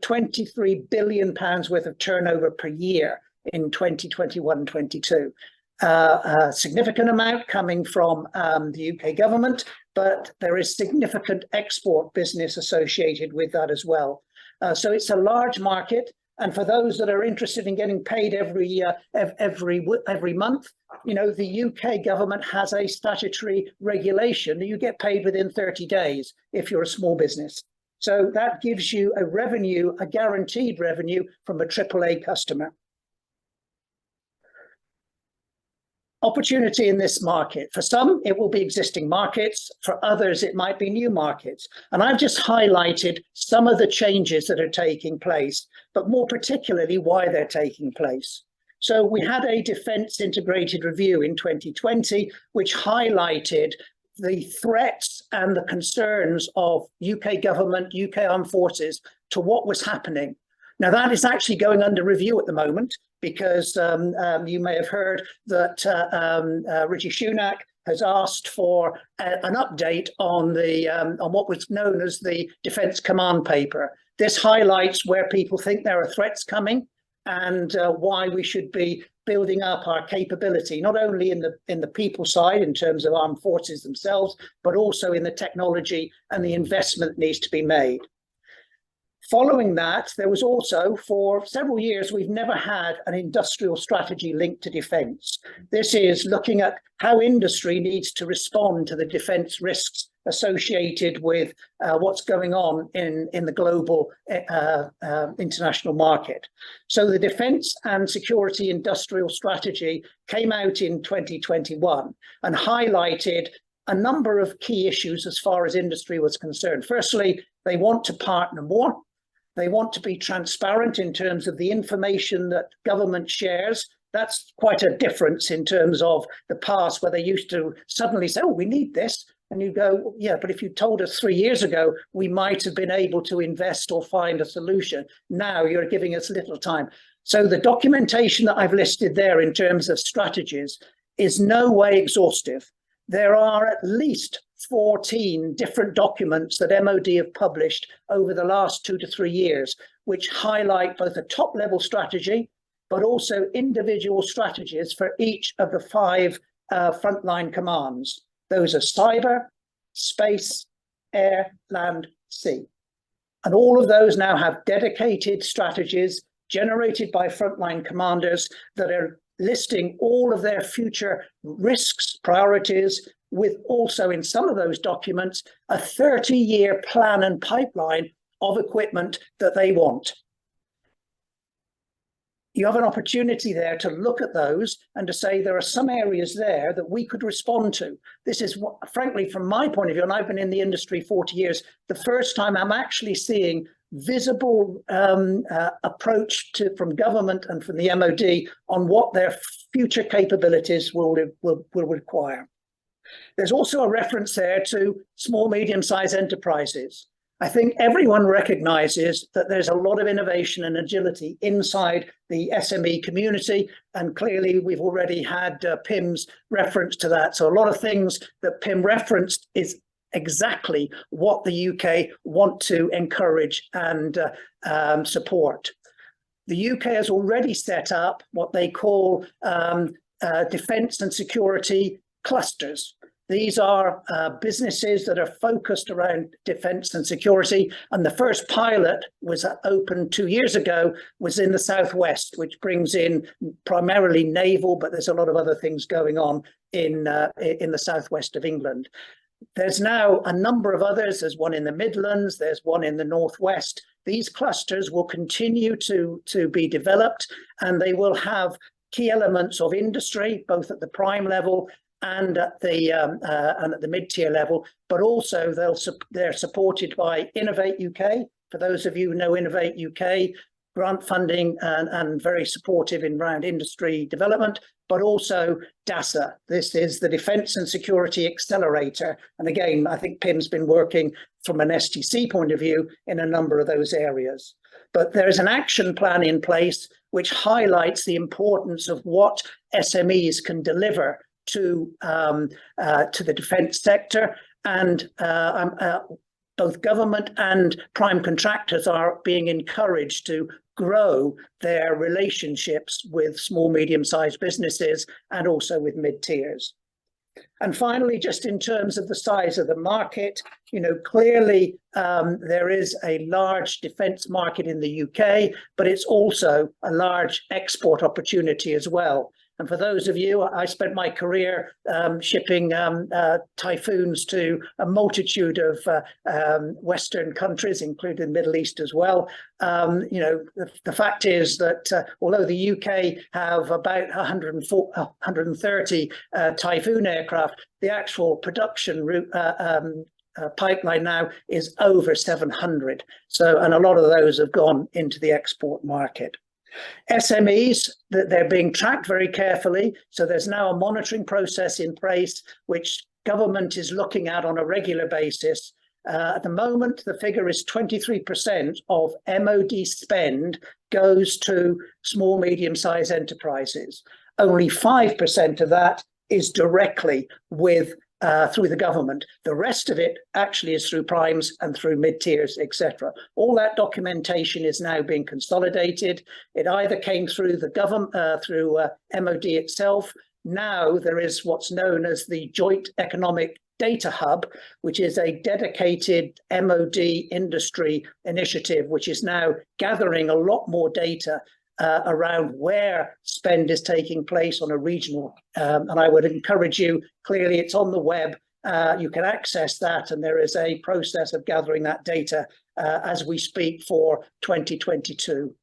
23 billion pounds worth of turnover per year in 2021-22. A significant amount coming from the UK government, but there is significant export business associated with that as well. So it's a large market. And for those that are interested in getting paid every month, the UK government has a statutory regulation that you get paid within 30 days if you're a small business. So that gives you a revenue, a guaranteed revenue from a AAA customer. Opportunity in this market. For some, it will be existing markets. For others, it might be new markets. And I've just highlighted some of the changes that are taking place, but more particularly why they're taking place. So we had a defence integrated review in 2020, which highlighted the threats and the concerns of UK government, UK armed forces to what was happening. Now, that is actually going under review at the moment, because you may have heard that Rishi Sunak has asked for an update on what was known as the Defence Command Paper. This highlights where people think there are threats coming and why we should be building up our capability, not only in the people side in terms of armed forces themselves, but also in the technology and the investment that needs to be made. Following that, there was also, for several years, we've never had an industrial strategy linked to defence. This is looking at how industry needs to respond to the defence risks associated with what's going on in the global international market. So the Defence and Security Industrial Strategy came out in 2021 and highlighted a number of key issues as far as industry was concerned. Firstly, they want to partner more. They want to be transparent in terms of the information that government shares. That's quite a difference in terms of the past, where they used to suddenly say, oh, we need this. And you go, yeah, but if you told us 3 years ago, we might have been able to invest or find a solution. Now you're giving us little time. So the documentation that I've listed there in terms of strategies is no way exhaustive. There are at least 14 different documents that MOD have published over the last 2 to 3 years, which highlight both a top level strategy, but also individual strategies for each of the 5 frontline commands. Those are cyber, space, air, land, sea. And all of those now have dedicated strategies generated by frontline commanders that are listing all of their future risks, priorities, with also in some of those documents, a 30-year plan and pipeline of equipment that they want. You have an opportunity there to look at those and to say there are some areas there that we could respond to. This is, frankly, from my point of view, and I've been in the industry 40 years, the first time I'm actually seeing visible approach from government and from the MOD on what their future capabilities will require. There's also a reference there to small, medium-sized enterprises. I think everyone recognizes that there's a lot of innovation and agility inside the SME community, and clearly we've already had Pim's reference to that. So a lot of things that Pim referenced is exactly what the UK want to encourage and support. The UK has already set up what they call defence and security clusters. These are businesses that are focused around defence and security. And the first pilot was opened 2 years ago, was in the southwest, which brings in primarily naval, but there's a lot of other things going on in the southwest of England. There's now a number of others. There's one in the Midlands, there's one in the Northwest. These clusters will continue to be developed, and they will have key elements of industry, both at the prime level and at the mid-tier level, but also they're supported by Innovate UK. For those of you who know Innovate UK, grant funding and very supportive in around industry development, but also DASA. This is the Defence and Security Accelerator. And again, I think Pim's been working from an STC point of view in a number of those areas. But there is an action plan in place which highlights the importance of what SMEs can deliver to the defence sector, and both government and prime contractors are being encouraged to grow their relationships with small, medium-sized businesses and also with mid-tiers. And finally, just in terms of the size of the market, clearly there is a large defence market in the UK, but it's also a large export opportunity as well. And for those of you, I spent my career shipping Typhoons to a multitude of Western countries, including the Middle East as well. The fact is that although the UK have about 130 Typhoon aircraft, the actual production route pipeline now is over 700. So, and a lot of those have gone into the export market. SMEs, that they're being tracked very carefully. So there's now a monitoring process in place, which government is looking at on a regular basis. At the moment, the figure is 23% of MOD spend goes to small, medium-sized enterprises. Only 5% of that is directly with through the government. The rest of it actually is through primes and through mid-tiers, etc. All that documentation is now being consolidated. It either came through the government, through MOD itself. Now there is what's known as the Joint Economic Data Hub, which is a dedicated MOD industry initiative, which is now gathering a lot more data around where spend is taking place on a regional. And I would encourage you, clearly it's on the web, you can access that, and there is a process of gathering that data as we speak for 2022.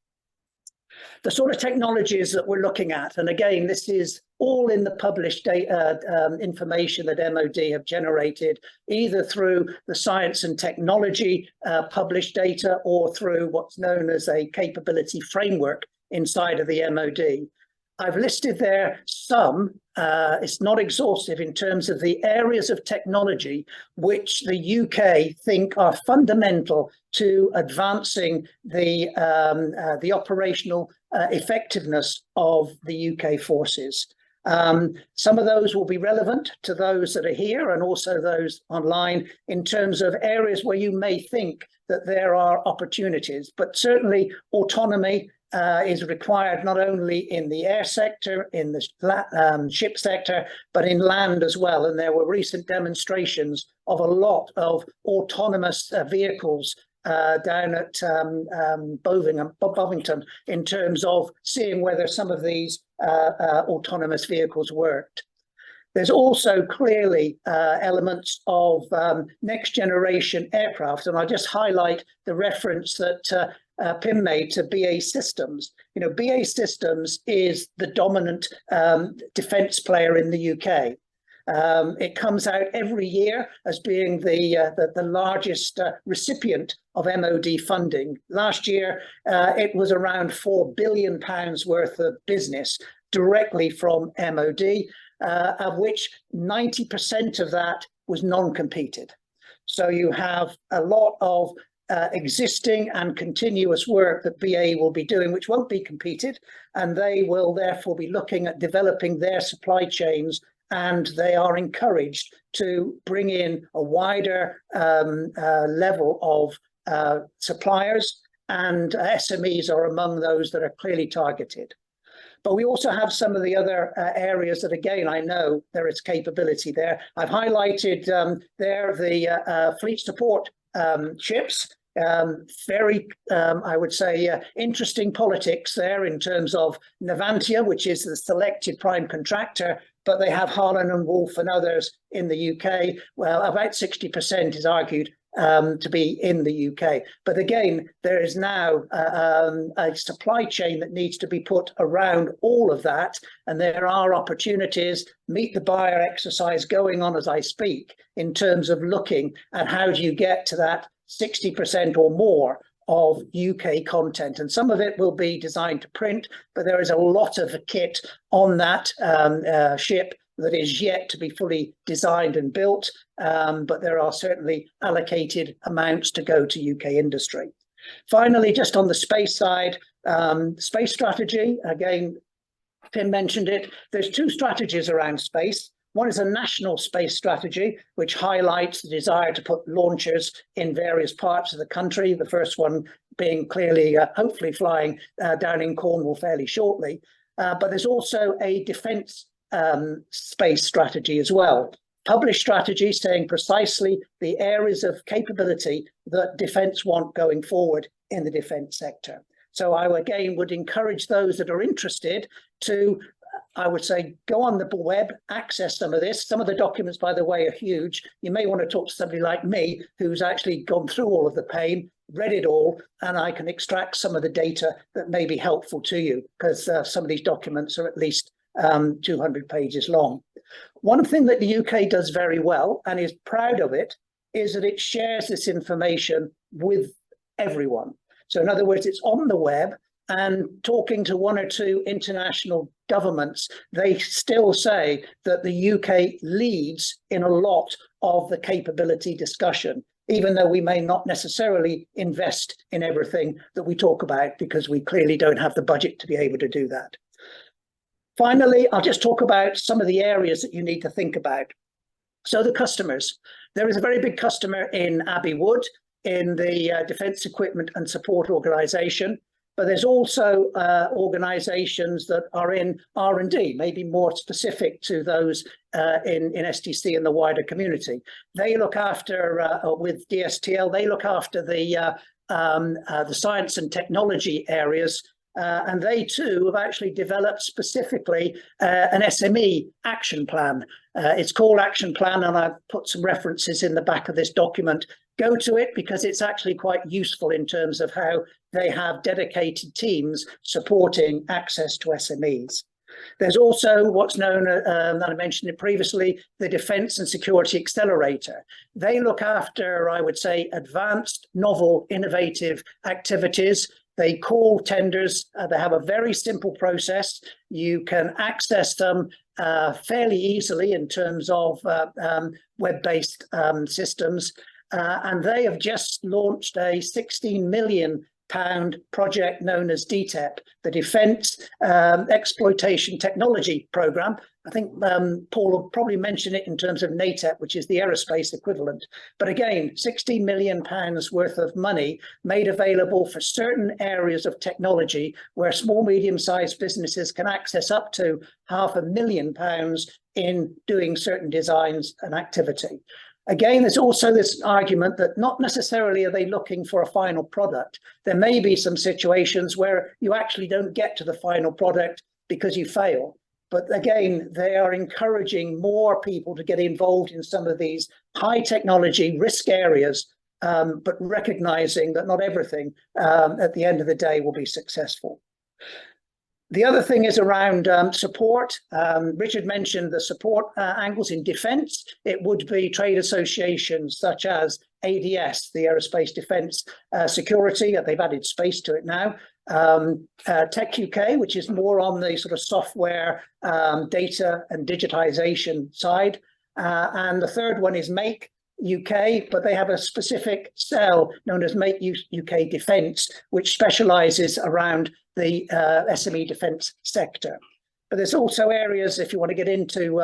The sort of technologies that we're looking at, and again, this is all in the published data, information that MOD have generated, either through the science and technology published data or through what's known as a capability framework inside of the MOD. I've listed there some, it's not exhaustive in terms of the areas of technology which the UK think are fundamental to advancing the operational effectiveness of the UK forces. Some of those will be relevant to those that are here and also those online in terms of areas where you may think that there are opportunities, but certainly autonomy is required not only in the air sector, in the ship sector, but in land as well. And there were recent demonstrations of a lot of autonomous vehicles down at Bovington in terms of seeing whether some of these autonomous vehicles worked. There's also clearly elements of next generation aircraft, and I'll just highlight the reference that Pim made to BAE Systems. BAE Systems is the dominant defence player in the UK. It comes out every year as being the largest recipient of MOD funding. Last year, it was around £4 billion worth of business directly from MOD, of which 90% of that was non-competed. So you have a lot of existing and continuous work that BAE will be doing, which won't be competed, and they will therefore be looking at developing their supply chains, and they are encouraged to bring in a wider level of suppliers, and SMEs are among those that are clearly targeted. But we also have some of the other areas that, again, I know there is capability there. I've highlighted there the fleet support ships. Very, I would say, interesting politics there in terms of Navantia, which is the selected prime contractor, but they have Harland and Wolff and others in the UK. Well, about 60% is argued to be in the UK. But again, there is now a supply chain that needs to be put around all of that. And there are opportunities, meet the buyer exercise going on as I speak, in terms of looking at how do you get to that 60% or more of UK content. And some of it will be designed to print, but there is a lot of kit on that ship that is yet to be fully designed and built, but there are certainly allocated amounts to go to UK industry. Finally, just on the space side, space strategy, again, Tim mentioned it, there's two strategies around space. One is a national space strategy, which highlights the desire to put launchers in various parts of the country. The first one being clearly, hopefully flying down in Cornwall fairly shortly. But there's also a defence space strategy as well. Published strategy saying precisely the areas of capability that defence want going forward in the defence sector. So I again would encourage those that are interested to, I would say, go on the web, access some of this. Some of the documents, by the way, are huge. You may want to talk to somebody like me who's actually gone through all of the pain, read it all, and I can extract some of the data that may be helpful to you, because some of these documents are at least 200 pages long. One thing that the UK does very well and is proud of it is that it shares this information with everyone. So in other words, it's on the web, and talking to one or two international governments, they still say that the UK leads in a lot of the capability discussion, even though we may not necessarily invest in everything that we talk about, because we clearly don't have the budget to be able to do that. Finally, I'll just talk about some of the areas that you need to think about. So the customers. There is a very big customer in Abbey Wood in the Defence Equipment and Support Organisation, but there's also organisations that are in R&D, maybe more specific to those in STC and the wider community. They look after, with DSTL, they look after the science and technology areas. And they too have actually developed specifically an SME action plan. It's called Action Plan, and I've put some references in the back of this document. Go to it because it's actually quite useful in terms of how they have dedicated teams supporting access to SMEs. There's also what's known, that I mentioned it previously, the Defence and Security Accelerator. They look after, I would say, advanced, novel, innovative activities. They call tenders. They have a very simple process. You can access them fairly easily in terms of web-based systems. And they have just launched a £16 million project known as DTEP, the Defence Exploitation Technology Programme. I think Paul will probably mention it in terms of NATEP, which is the aerospace equivalent. But again, £16 million worth of money made available for certain areas of technology where small, medium-sized businesses can access up to £500,000 in doing certain designs and activity. Again, there's also this argument that not necessarily are they looking for a final product. There may be some situations where you actually don't get to the final product because you fail. But again, they are encouraging more people to get involved in some of these high technology risk areas, but recognizing that not everything at the end of the day will be successful. The other thing is around support. Richard mentioned the support angles in defence. It would be trade associations such as ADS, the Aerospace Defence Security, they've added space to it now. Tech UK, which is more on the sort of software, data and digitization side. And the third one is Make UK, but they have a specific cell known as Make UK Defence, which specialises around the SME defence sector. But there's also areas, if you want to get into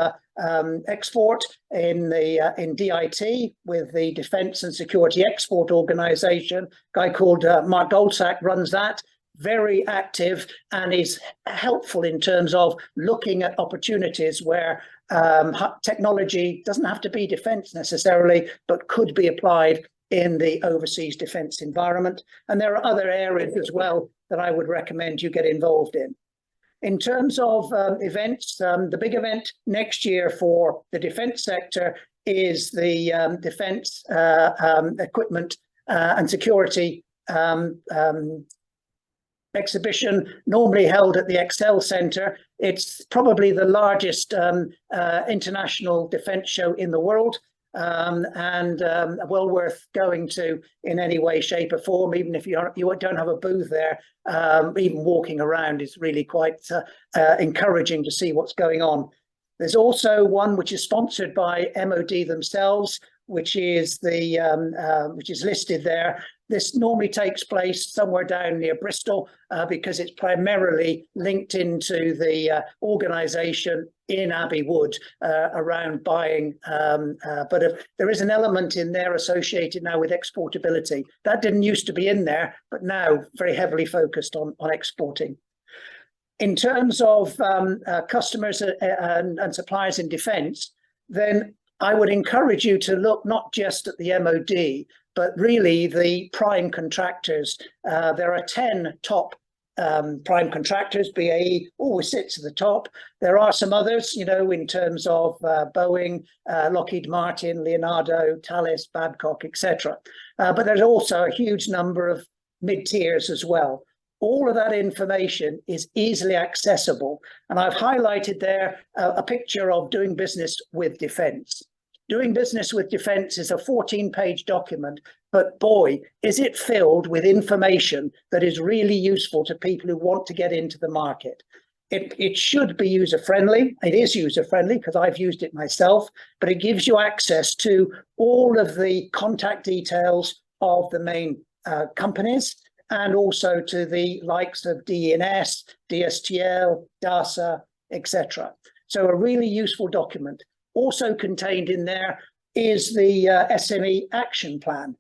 export, in DIT with the Defence and Security Export Organisation. A guy called Mark Goldsack runs that. very active and is helpful in terms of looking at opportunities where technology doesn't have to be defence necessarily, but could be applied in the overseas defence environment. And there are other areas as well that I would recommend you get involved in. In terms of events, the big event next year for the defence sector is the Defence Equipment and Security exhibition, normally held at the Excel Centre. It's probably the largest international defence show in the world, and well worth going to in any way, shape or form. Even if you don't have a booth there, even walking around is really quite encouraging to see what's going on. There's also one which is sponsored by MOD themselves, which is listed there. This normally takes place somewhere down near Bristol because it's primarily linked into the organisation in Abbey Wood around buying. But there is an element in there associated now with exportability. That didn't used to be in there, but now very heavily focused on exporting. In terms of customers and suppliers in defence, then I would encourage you to look not just at the MOD, but really the prime contractors. There are 10 top prime contractors. BAE always sits at the top. There are some others, you know, in terms of Boeing, Lockheed Martin, Leonardo, Thales, Babcock, etc. But there's also a huge number of mid-tiers as well. All of that information is easily accessible. And I've highlighted there a picture of doing business with defence. Doing business with defence is a 14-page document, but boy, is it filled with information that is really useful to people who want to get into the market. It should be user-friendly. It is user-friendly because I've used it myself, but it gives you access to all of the contact details of the main companies, and also to the likes of DNS, DSTL, DASA, etc. So a really useful document. Also contained in there is the SME action plan.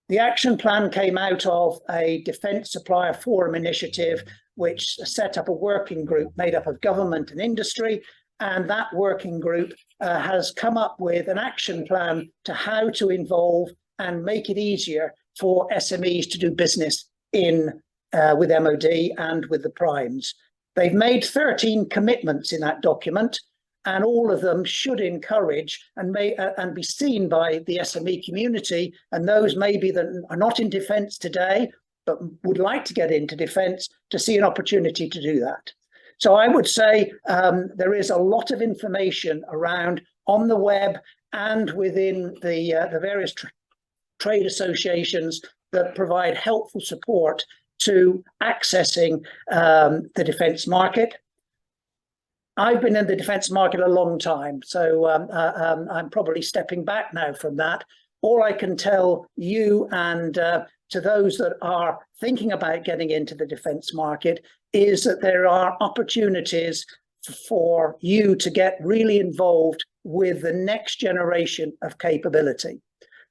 The action plan came out of a Defence Supplier Forum initiative, which set up a working group made up of government and industry. And that working group has come up with an action plan to how to involve and make it easier for SMEs to do business in with MOD and with the primes. They've made 13 commitments in that document, and all of them should encourage and be seen by the SME community, and those maybe that are not in defence today but would like to get into defence to see an opportunity to do that. So I would say there is a lot of information around on the web and within the various trade associations that provide helpful support to accessing the defence market. I've been in the defence market a long time, so I'm probably stepping back now from that. All I can tell you and to those that are thinking about getting into the defence market is that there are opportunities for you to get really involved with the next generation of capability.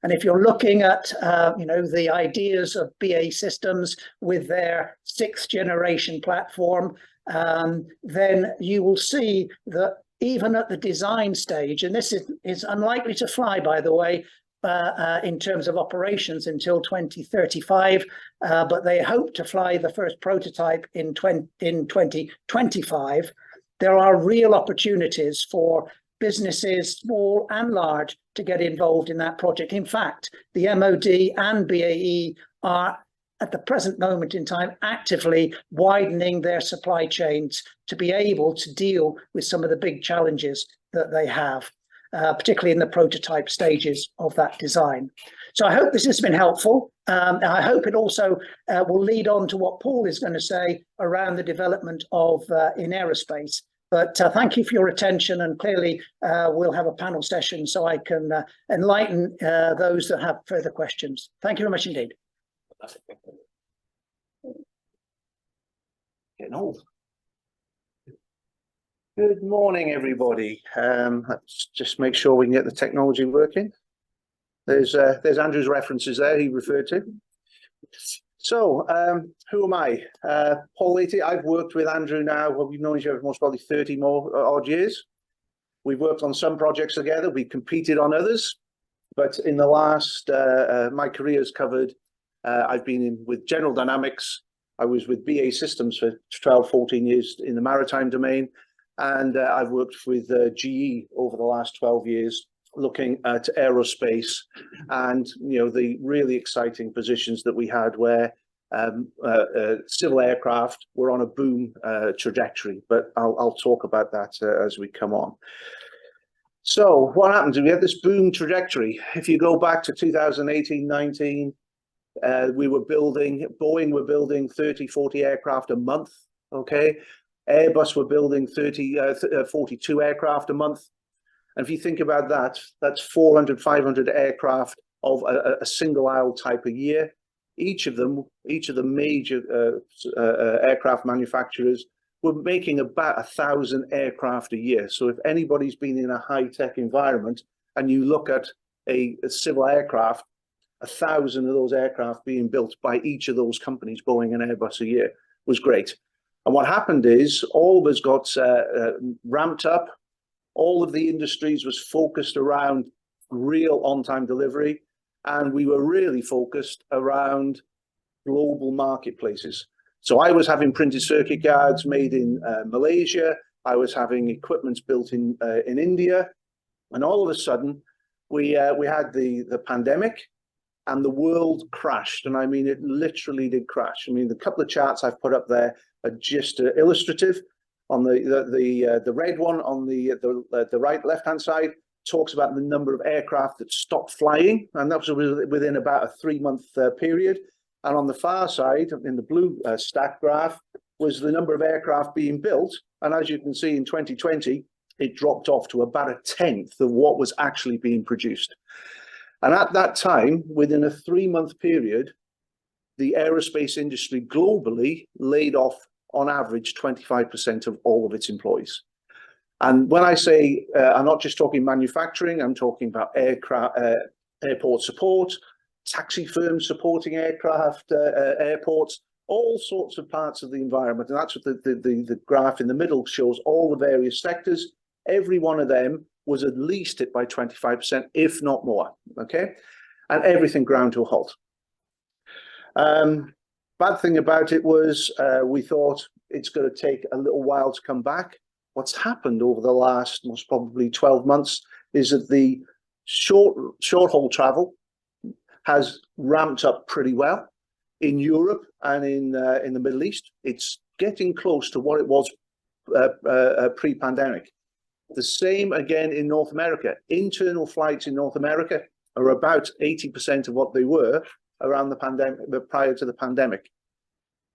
And if you're looking at, you know, the ideas of BAE Systems with their 6th generation platform, then you will see that even at the design stage, and this is unlikely to fly, by the way, in terms of operations until 2035, but they hope to fly the first prototype in 2025. There are real opportunities for businesses, small and large, to get involved in that project. In fact, the MOD and BAE are, at the present moment in time, actively widening their supply chains to be able to deal with some of the big challenges that they have, particularly in the prototype stages of that design. So I hope this has been helpful. I hope it also will lead on to what Paul is going to say around the development of in aerospace. But thank you for your attention, and clearly we'll have a panel session so I can enlighten those that have further questions. Thank you very much indeed. Getting old. Good morning, everybody. Let's just make sure we can get the technology working. There's Andrew's references there he referred to. So, who am I? Paul Laity. I've worked with Andrew now, well, we've known each other most probably 30 more odd years. We've worked on some projects together, we've competed on others, but in the last, my career has covered, I've been in with General Dynamics, I was with BA Systems for 12, 14 years in the maritime domain, and I've worked with GE over the last 12 years, looking at aerospace and, you know, the really exciting positions that we had where civil aircraft were on a boom trajectory, but I'll talk about that as we come on. So what happened? We had this boom trajectory. If you go back to 2018, 19, Boeing were building 30, 40 aircraft a month, okay? Airbus were building 42 aircraft a month. And if you think about that, that's 400, 500 aircraft of a single aisle type a year. Each of the major aircraft manufacturers were making about 1,000 aircraft a year. So if anybody's been in a high-tech environment and you look at a civil aircraft, 1,000 of those aircraft being built by each of those companies, Boeing and Airbus a year, was great. And what happened is all of us got ramped up. All of the industries was focused around real on-time delivery, and we were really focused around global marketplaces. So I was having printed circuit cards made in Malaysia. I was having equipment built in India, and all of a sudden we had the pandemic, and the world crashed. And I mean, it literally did crash. I mean, the couple of charts I've put up there are just illustrative. On the red one on the right left-hand side talks about the number of aircraft that stopped flying, and that was within about a 3-month period. And on the far side, in the blue stack graph, was the number of aircraft being built. And as you can see, in 2020, it dropped off to about 1/10 of what was actually being produced. And at that time, within a 3-month period, the aerospace industry globally laid off on average 25% of all of its employees. And when I say, I'm not just talking manufacturing, I'm talking about airport support, taxi firms supporting aircraft, airports, all sorts of parts of the environment. And that's what the graph in the middle shows, all the various sectors. Every one of them was at least hit by 25%, if not more, okay? And everything ground to a halt. Bad thing about it was we thought it's going to take a little while to come back. What's happened over the last most probably 12 months is that the short-haul travel has ramped up pretty well in Europe and in the Middle East. It's getting close to what it was pre-pandemic. The same again in North America. Internal flights in North America are about 80% of what they were around the pandemic, prior to the pandemic.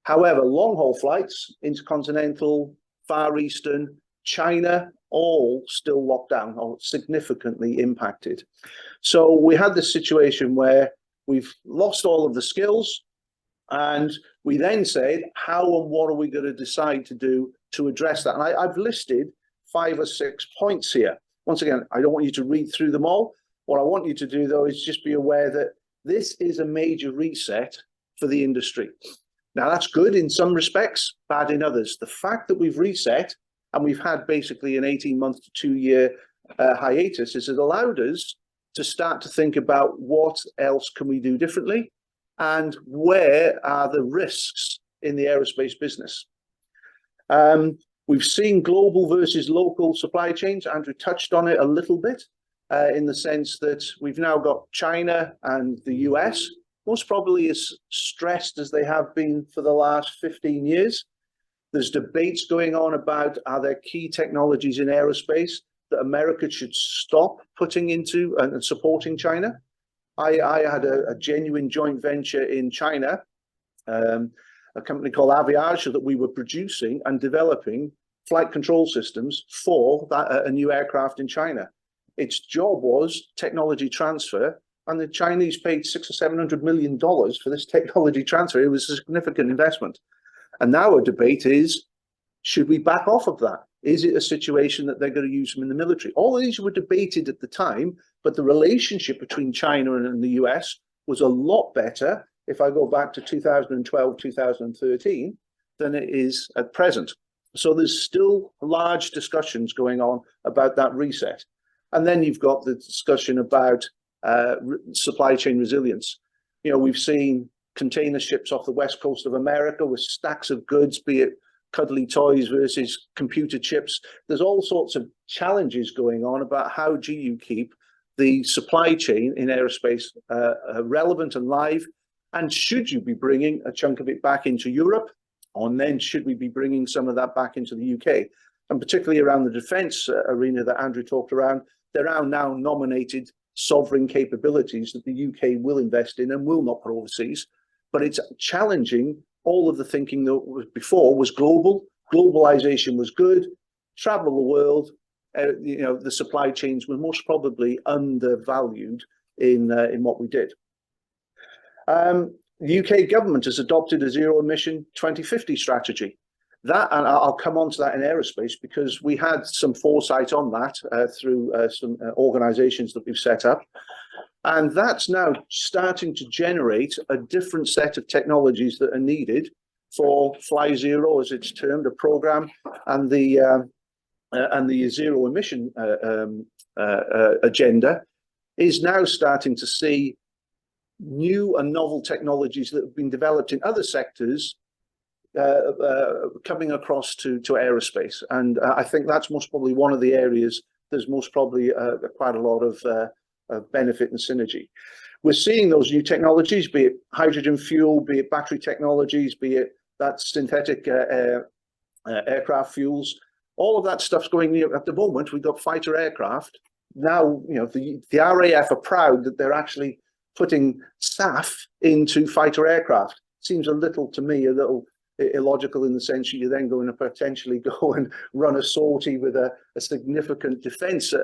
However, long-haul flights, intercontinental, Far Eastern, China, all still locked down or significantly impacted. So we had this situation where we've lost all of the skills, and we then said, how and what are we going to decide to do to address that? And I've listed 5 or 6 points here. Once again, I don't want you to read through them all. What I want you to do, though, is just be aware that this is a major reset for the industry. Now, that's good in some respects, bad in others. The fact that we've reset and we've had basically an 18-month to 2-year hiatus is it allowed us to start to think about what else can we do differently and where are the risks in the aerospace business. We've seen global versus local supply chains. Andrew touched on it a little bit in the sense that we've now got China and the US, most probably as stressed as they have been for the last 15 years. There's debates going on about are there key technologies in aerospace that America should stop putting into and supporting China. I had a genuine joint venture in China, a company called Aviage, that we were producing and developing flight control systems for a new aircraft in China. Its job was technology transfer, and the Chinese paid $600 or $700 million for this technology transfer. It was a significant investment. And now a debate is, should we back off of that? Is it a situation that they're going to use them in the military? All of these were debated at the time, but the relationship between China and the US was a lot better if I go back to 2012, 2013, than it is at present. So there's still large discussions going on about that reset. And then you've got the discussion about supply chain resilience. You know, we've seen container ships off the west coast of America with stacks of goods, be it cuddly toys versus computer chips. There's all sorts of challenges going on about how do you keep the supply chain in aerospace relevant and live, and should you be bringing a chunk of it back into Europe, and then should we be bringing some of that back into the UK? And particularly around the defence arena that Andrew talked around, there are now nominated sovereign capabilities that the UK will invest in and will not put overseas. But it's challenging all of the thinking that was before was global. Globalization was good. Travel the world. You know, the supply chains were most probably undervalued in what we did. The UK government has adopted a zero emission 2050 strategy. That, and I'll come on to that in aerospace, because we had some foresight on that through some organisations that we've set up. And that's now starting to generate a different set of technologies that are needed for Fly Zero, as it's termed, a program, and the zero emission agenda is now starting to see new and novel technologies that have been developed in other sectors coming across to aerospace. And I think that's most probably one of the areas there's most probably quite a lot of benefit and synergy. We're seeing those new technologies, be it hydrogen fuel, be it battery technologies, be it that synthetic aircraft fuels. All of that stuff's going at the moment. We've got fighter aircraft. Now, you know, the RAF are proud that they're actually putting SAF into fighter aircraft. Seems a little, to me, a little illogical in the sense that you're then going to potentially go and run a sortie with a significant defence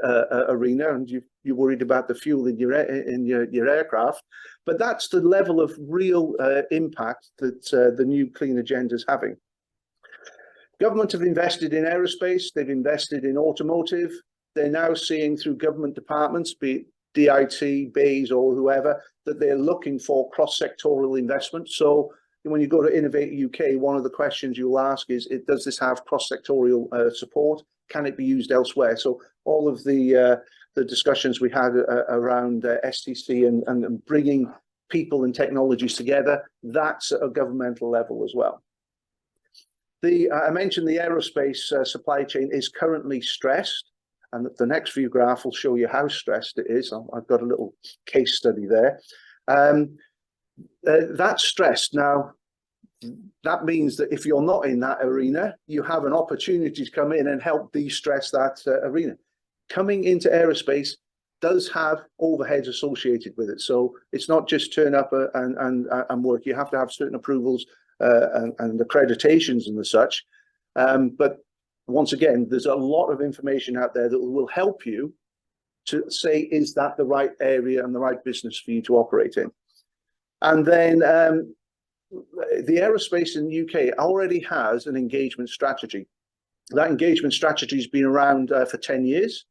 arena, and you're worried about the fuel in your aircraft. But that's the level of real impact that the new clean agenda is having. Government have invested in aerospace, they've invested in automotive. They're now seeing through government departments, be it DIT, BAYS or whoever, that they're looking for cross-sectoral investment. So when you go to Innovate UK, one of the questions you'll ask is, does this have cross-sectorial support? Can it be used elsewhere? So all of the discussions we had around STC and bringing people and technologies together, that's at a governmental level as well. I mentioned the aerospace supply chain is currently stressed, and the next view graph will show you how stressed it is. I've got a little case study there. That's stressed. Now, that means that if you're not in that arena, you have an opportunity to come in and help de-stress that arena. Coming into aerospace does have overheads associated with it. So it's not just turn up and work. You have to have certain approvals and accreditations and the such. But once again, there's a lot of information out there that will help you to say, is that the right area and the right business for you to operate in? And then the aerospace in the UK already has an engagement strategy. That engagement strategy has been around for 10 years.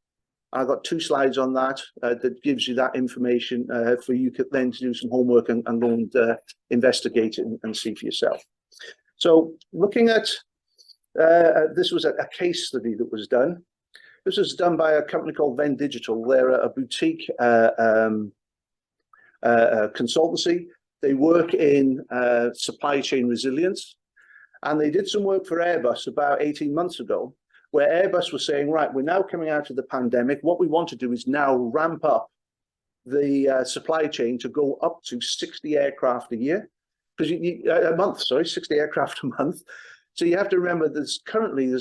I've got 2 slides on that that gives you that information for you then to do some homework and go and investigate it and see for yourself. So looking at, this was a case study that was done. This was done by a company called Venn Digital. They're a boutique consultancy. They work in supply chain resilience. And they did some work for Airbus about 18 months ago, where Airbus was saying, right, we're now coming out of the pandemic. What we want to do is now ramp up the supply chain to go up to 60 aircraft a year, because a month, sorry, 60 aircraft a month. So you have to remember there's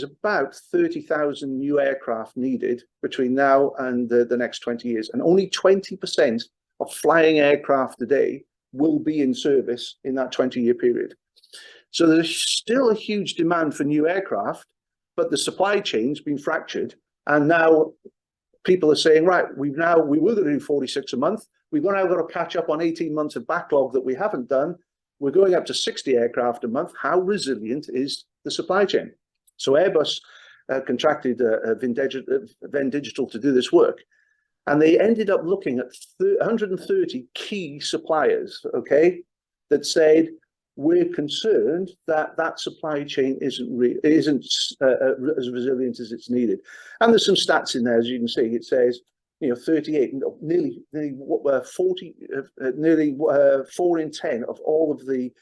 about 30,000 new aircraft needed between now and the next 20 years. And only 20% of flying aircraft today will be in service in that 20-year period. So there's still a huge demand for new aircraft, but the supply chain's been fractured. And now people are saying, right, we were going to do 46 a month. We've now got to catch up on 18 months of backlog that we haven't done. We're going up to 60 aircraft a month. How resilient is the supply chain? So Airbus contracted Venn Digital to do this work. And they ended up looking at 130 key suppliers, okay? that said, we're concerned that that supply chain isn't as resilient as it's needed. And there's some stats in there, as you can see. It says, 38, nearly 40, nearly 4 in 10 of all of the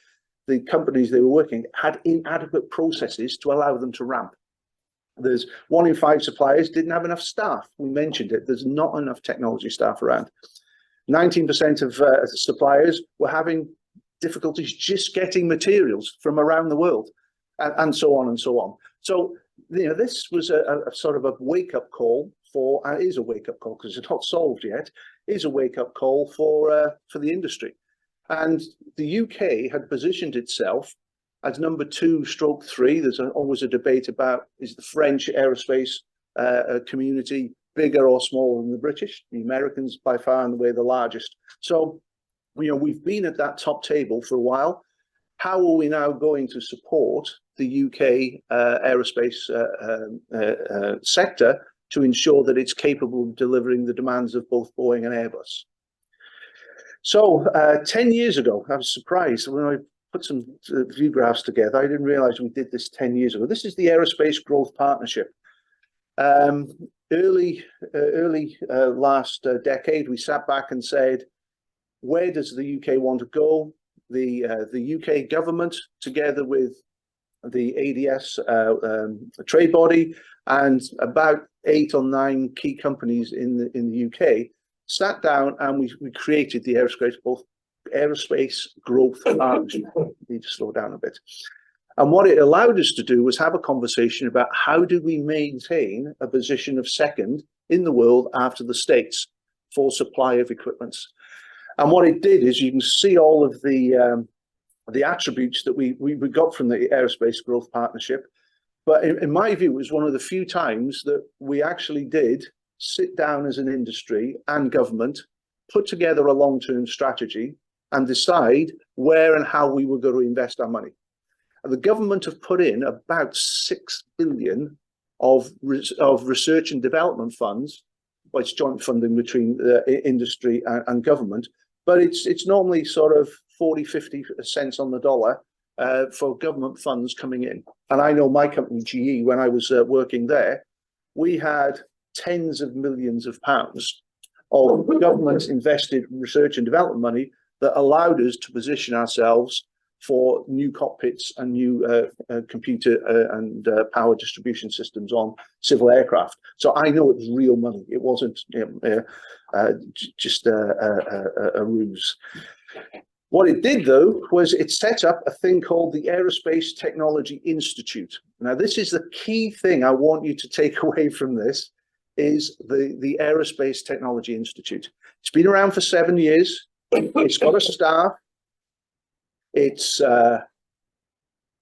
companies they were working had inadequate processes to allow them to ramp. There's 1 in 5 suppliers didn't have enough staff. We mentioned it. There's not enough technology staff around. 19% of suppliers were having difficulties just getting materials from around the world, and so on and so on. So, this was a sort of a wake-up call for, and it is a wake-up call because it's not solved yet, is a wake-up call for the industry. And the UK had positioned itself as number 2/3. There's always a debate about, is the French aerospace community bigger or smaller than the British? The Americans by far and away the largest. So, we've been at that top table for a while. How are we now going to support the UK aerospace sector to ensure that it's capable of delivering the demands of both Boeing and Airbus? So 10 years ago, I was surprised when I put some view graphs together. I didn't realize we did this 10 years ago. This is the Aerospace Growth Partnership. Early last decade, we sat back and said, where does the UK want to go? The UK government, together with the ADS trade body and about 8 or 9 key companies in the UK, sat down and we created the Aerospace Growth Partnership. Need to slow down a bit. And what it allowed us to do was have a conversation about how do we maintain a position of second in the world after the States for supply of equipment. And what it did is, you can see all of the attributes that we got from the Aerospace Growth Partnership. But in my view, it was one of the few times that we actually did sit down as an industry and government, put together a long-term strategy and decide where and how we were going to invest our money. And the government have put in about 6 billion of research and development funds. Well, it's joint funding between industry and government, but it's normally sort of 40-50 cents on the dollar for government funds coming in. And I know my company, GE, when I was working there, we had tens of millions of pounds of government invested research and development money that allowed us to position ourselves for new cockpits and new computer and power distribution systems on civil aircraft. So I know it was real money. It wasn't just a ruse. What it did, though, was it set up a thing called the Aerospace Technology Institute. Now, this is the key thing I want you to take away from this, is the Aerospace Technology Institute. It's been around for 7 years. It's got a staff. It's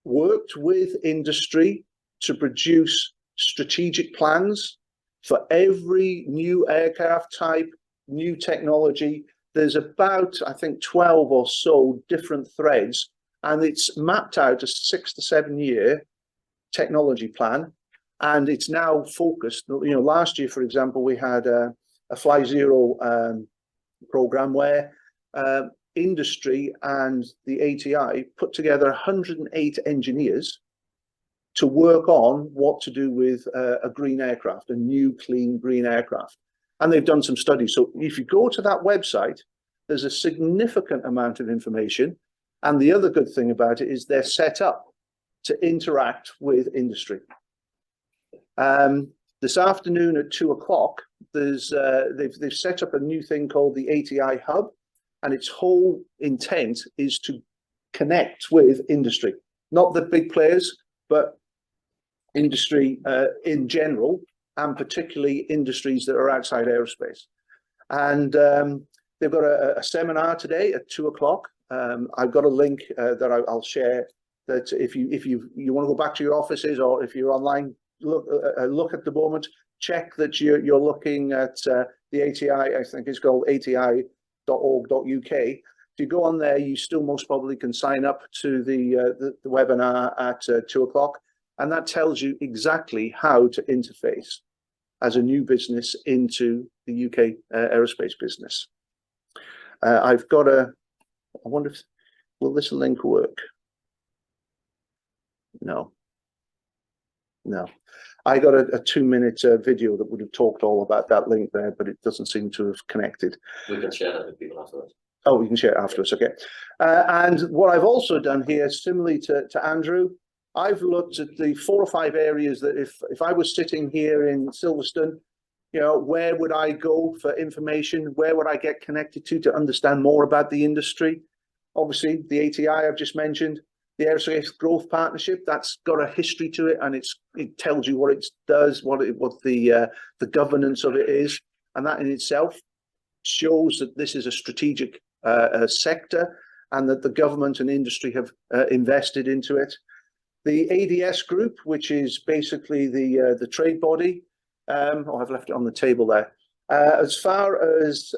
worked with industry to produce strategic plans for every new aircraft type, new technology. There's about, I think, 12 or so different threads, and it's mapped out a 6 to 7 year technology plan. And it's now focused. Last year, for example, we had a Fly Zero program where industry and the ATI put together 108 engineers to work on what to do with a green aircraft, a new clean green aircraft. And they've done some studies. So if you go to that website, there's a significant amount of information. And the other good thing about it is they're set up to interact with industry. This afternoon at 2 o'clock, they've set up a new thing called the ATI Hub. And its whole intent is to connect with industry, not the big players, but industry in general, and particularly industries that are outside aerospace. And they've got a seminar today at 2 o'clock. I've got a link that I'll share, that if you want to go back to your offices, or if you're online, look at the moment, check that you're looking at the ATI. I think it's called ATI.org.uk. If you go on there, you still most probably can sign up to the webinar at 2 o'clock, and that tells you exactly how to interface as a new business into the UK aerospace business. I've got I wonder if Will this link work? No. No. I got a 2-minute video that would have talked all about that link there, but it doesn't seem to have connected. We can share that with people afterwards. Oh, we can share it afterwards, okay. And what I've also done here, similarly to Andrew, I've looked at the 4 or 5 areas that if I was sitting here in Silverstone, you know, where would I go for information? Where would I get connected to understand more about the industry? Obviously, the ATI I've just mentioned, the Aerospace Growth Partnership, that's got a history to it, and it tells you what it does, what the governance of it is, and that in itself shows that this is a strategic sector, and that the government and industry have invested into it. The ADS group, which is basically the trade body, I've left it on the table there. As far as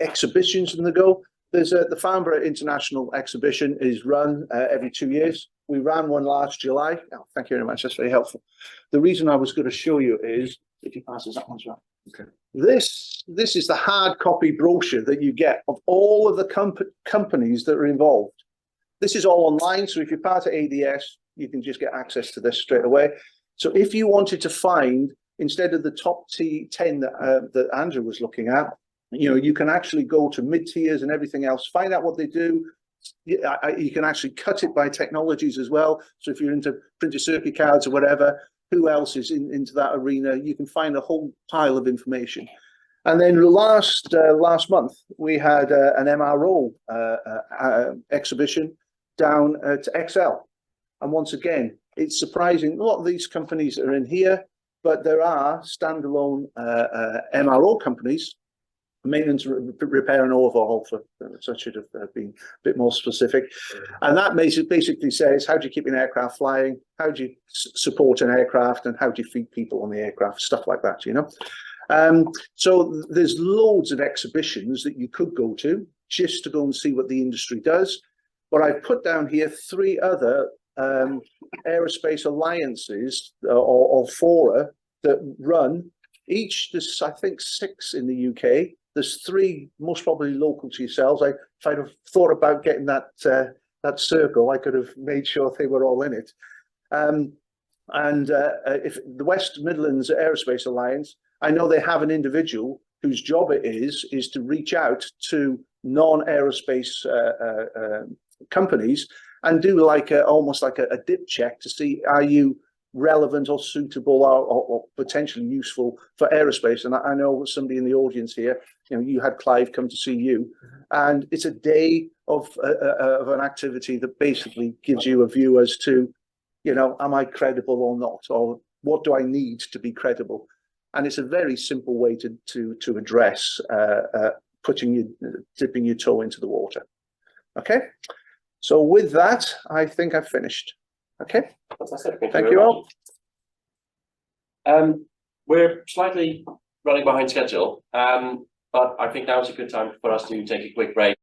exhibitions in the go, there's the Farnborough International Exhibition is run every 2 years. We ran one last July. Oh, thank you very much. That's very helpful. The reason I was going to show you is, if you pass us that one's right. Okay. This is the hard copy brochure that you get of all of the companies that are involved. This is all online, so if you're part of ADS, you can just get access to this straight away. So if you wanted to find, instead of the top 10 that Andrew was looking at, you know, you can actually go to mid-tiers and everything else, find out what they do. You can actually cut it by technologies as well. So if you're into printed circuit cards or whatever, who else is into that arena? You can find a whole pile of information. And then last month, we had an MRO exhibition down at Excel. And once again, it's surprising. A lot of these companies are in here, but there are standalone MRO companies, maintenance, repair and overhaul, so I should have been a bit more specific. And that basically says, how do you keep an aircraft flying? How do you support an aircraft? And how do you feed people on the aircraft? Stuff like that, you know? So there's loads of exhibitions that you could go to just to go and see what the industry does. But I've put down here 3 other aerospace alliances or fora that run each. There's, I think, 6 in the UK. There's 3 most probably local to yourselves. If I'd have thought about getting that circle, I could have made sure they were all in it. If the West Midlands Aerospace Alliance, I know they have an individual whose job it is to reach out to non-aerospace companies and do like almost like a dip check to see, are you relevant or suitable or potentially useful for aerospace? And I know somebody in the audience here, you know, you had Clive come to see you, and it's a day of an activity that basically gives you a view as to, you know, am I credible or not, or what do I need to be credible? And it's a very simple way to address dipping your toe into the water. Okay, so with that, I think I've finished. Okay, Fantastic. Thank you all. We're slightly running behind schedule, but I think now is a good time for us to take a quick break.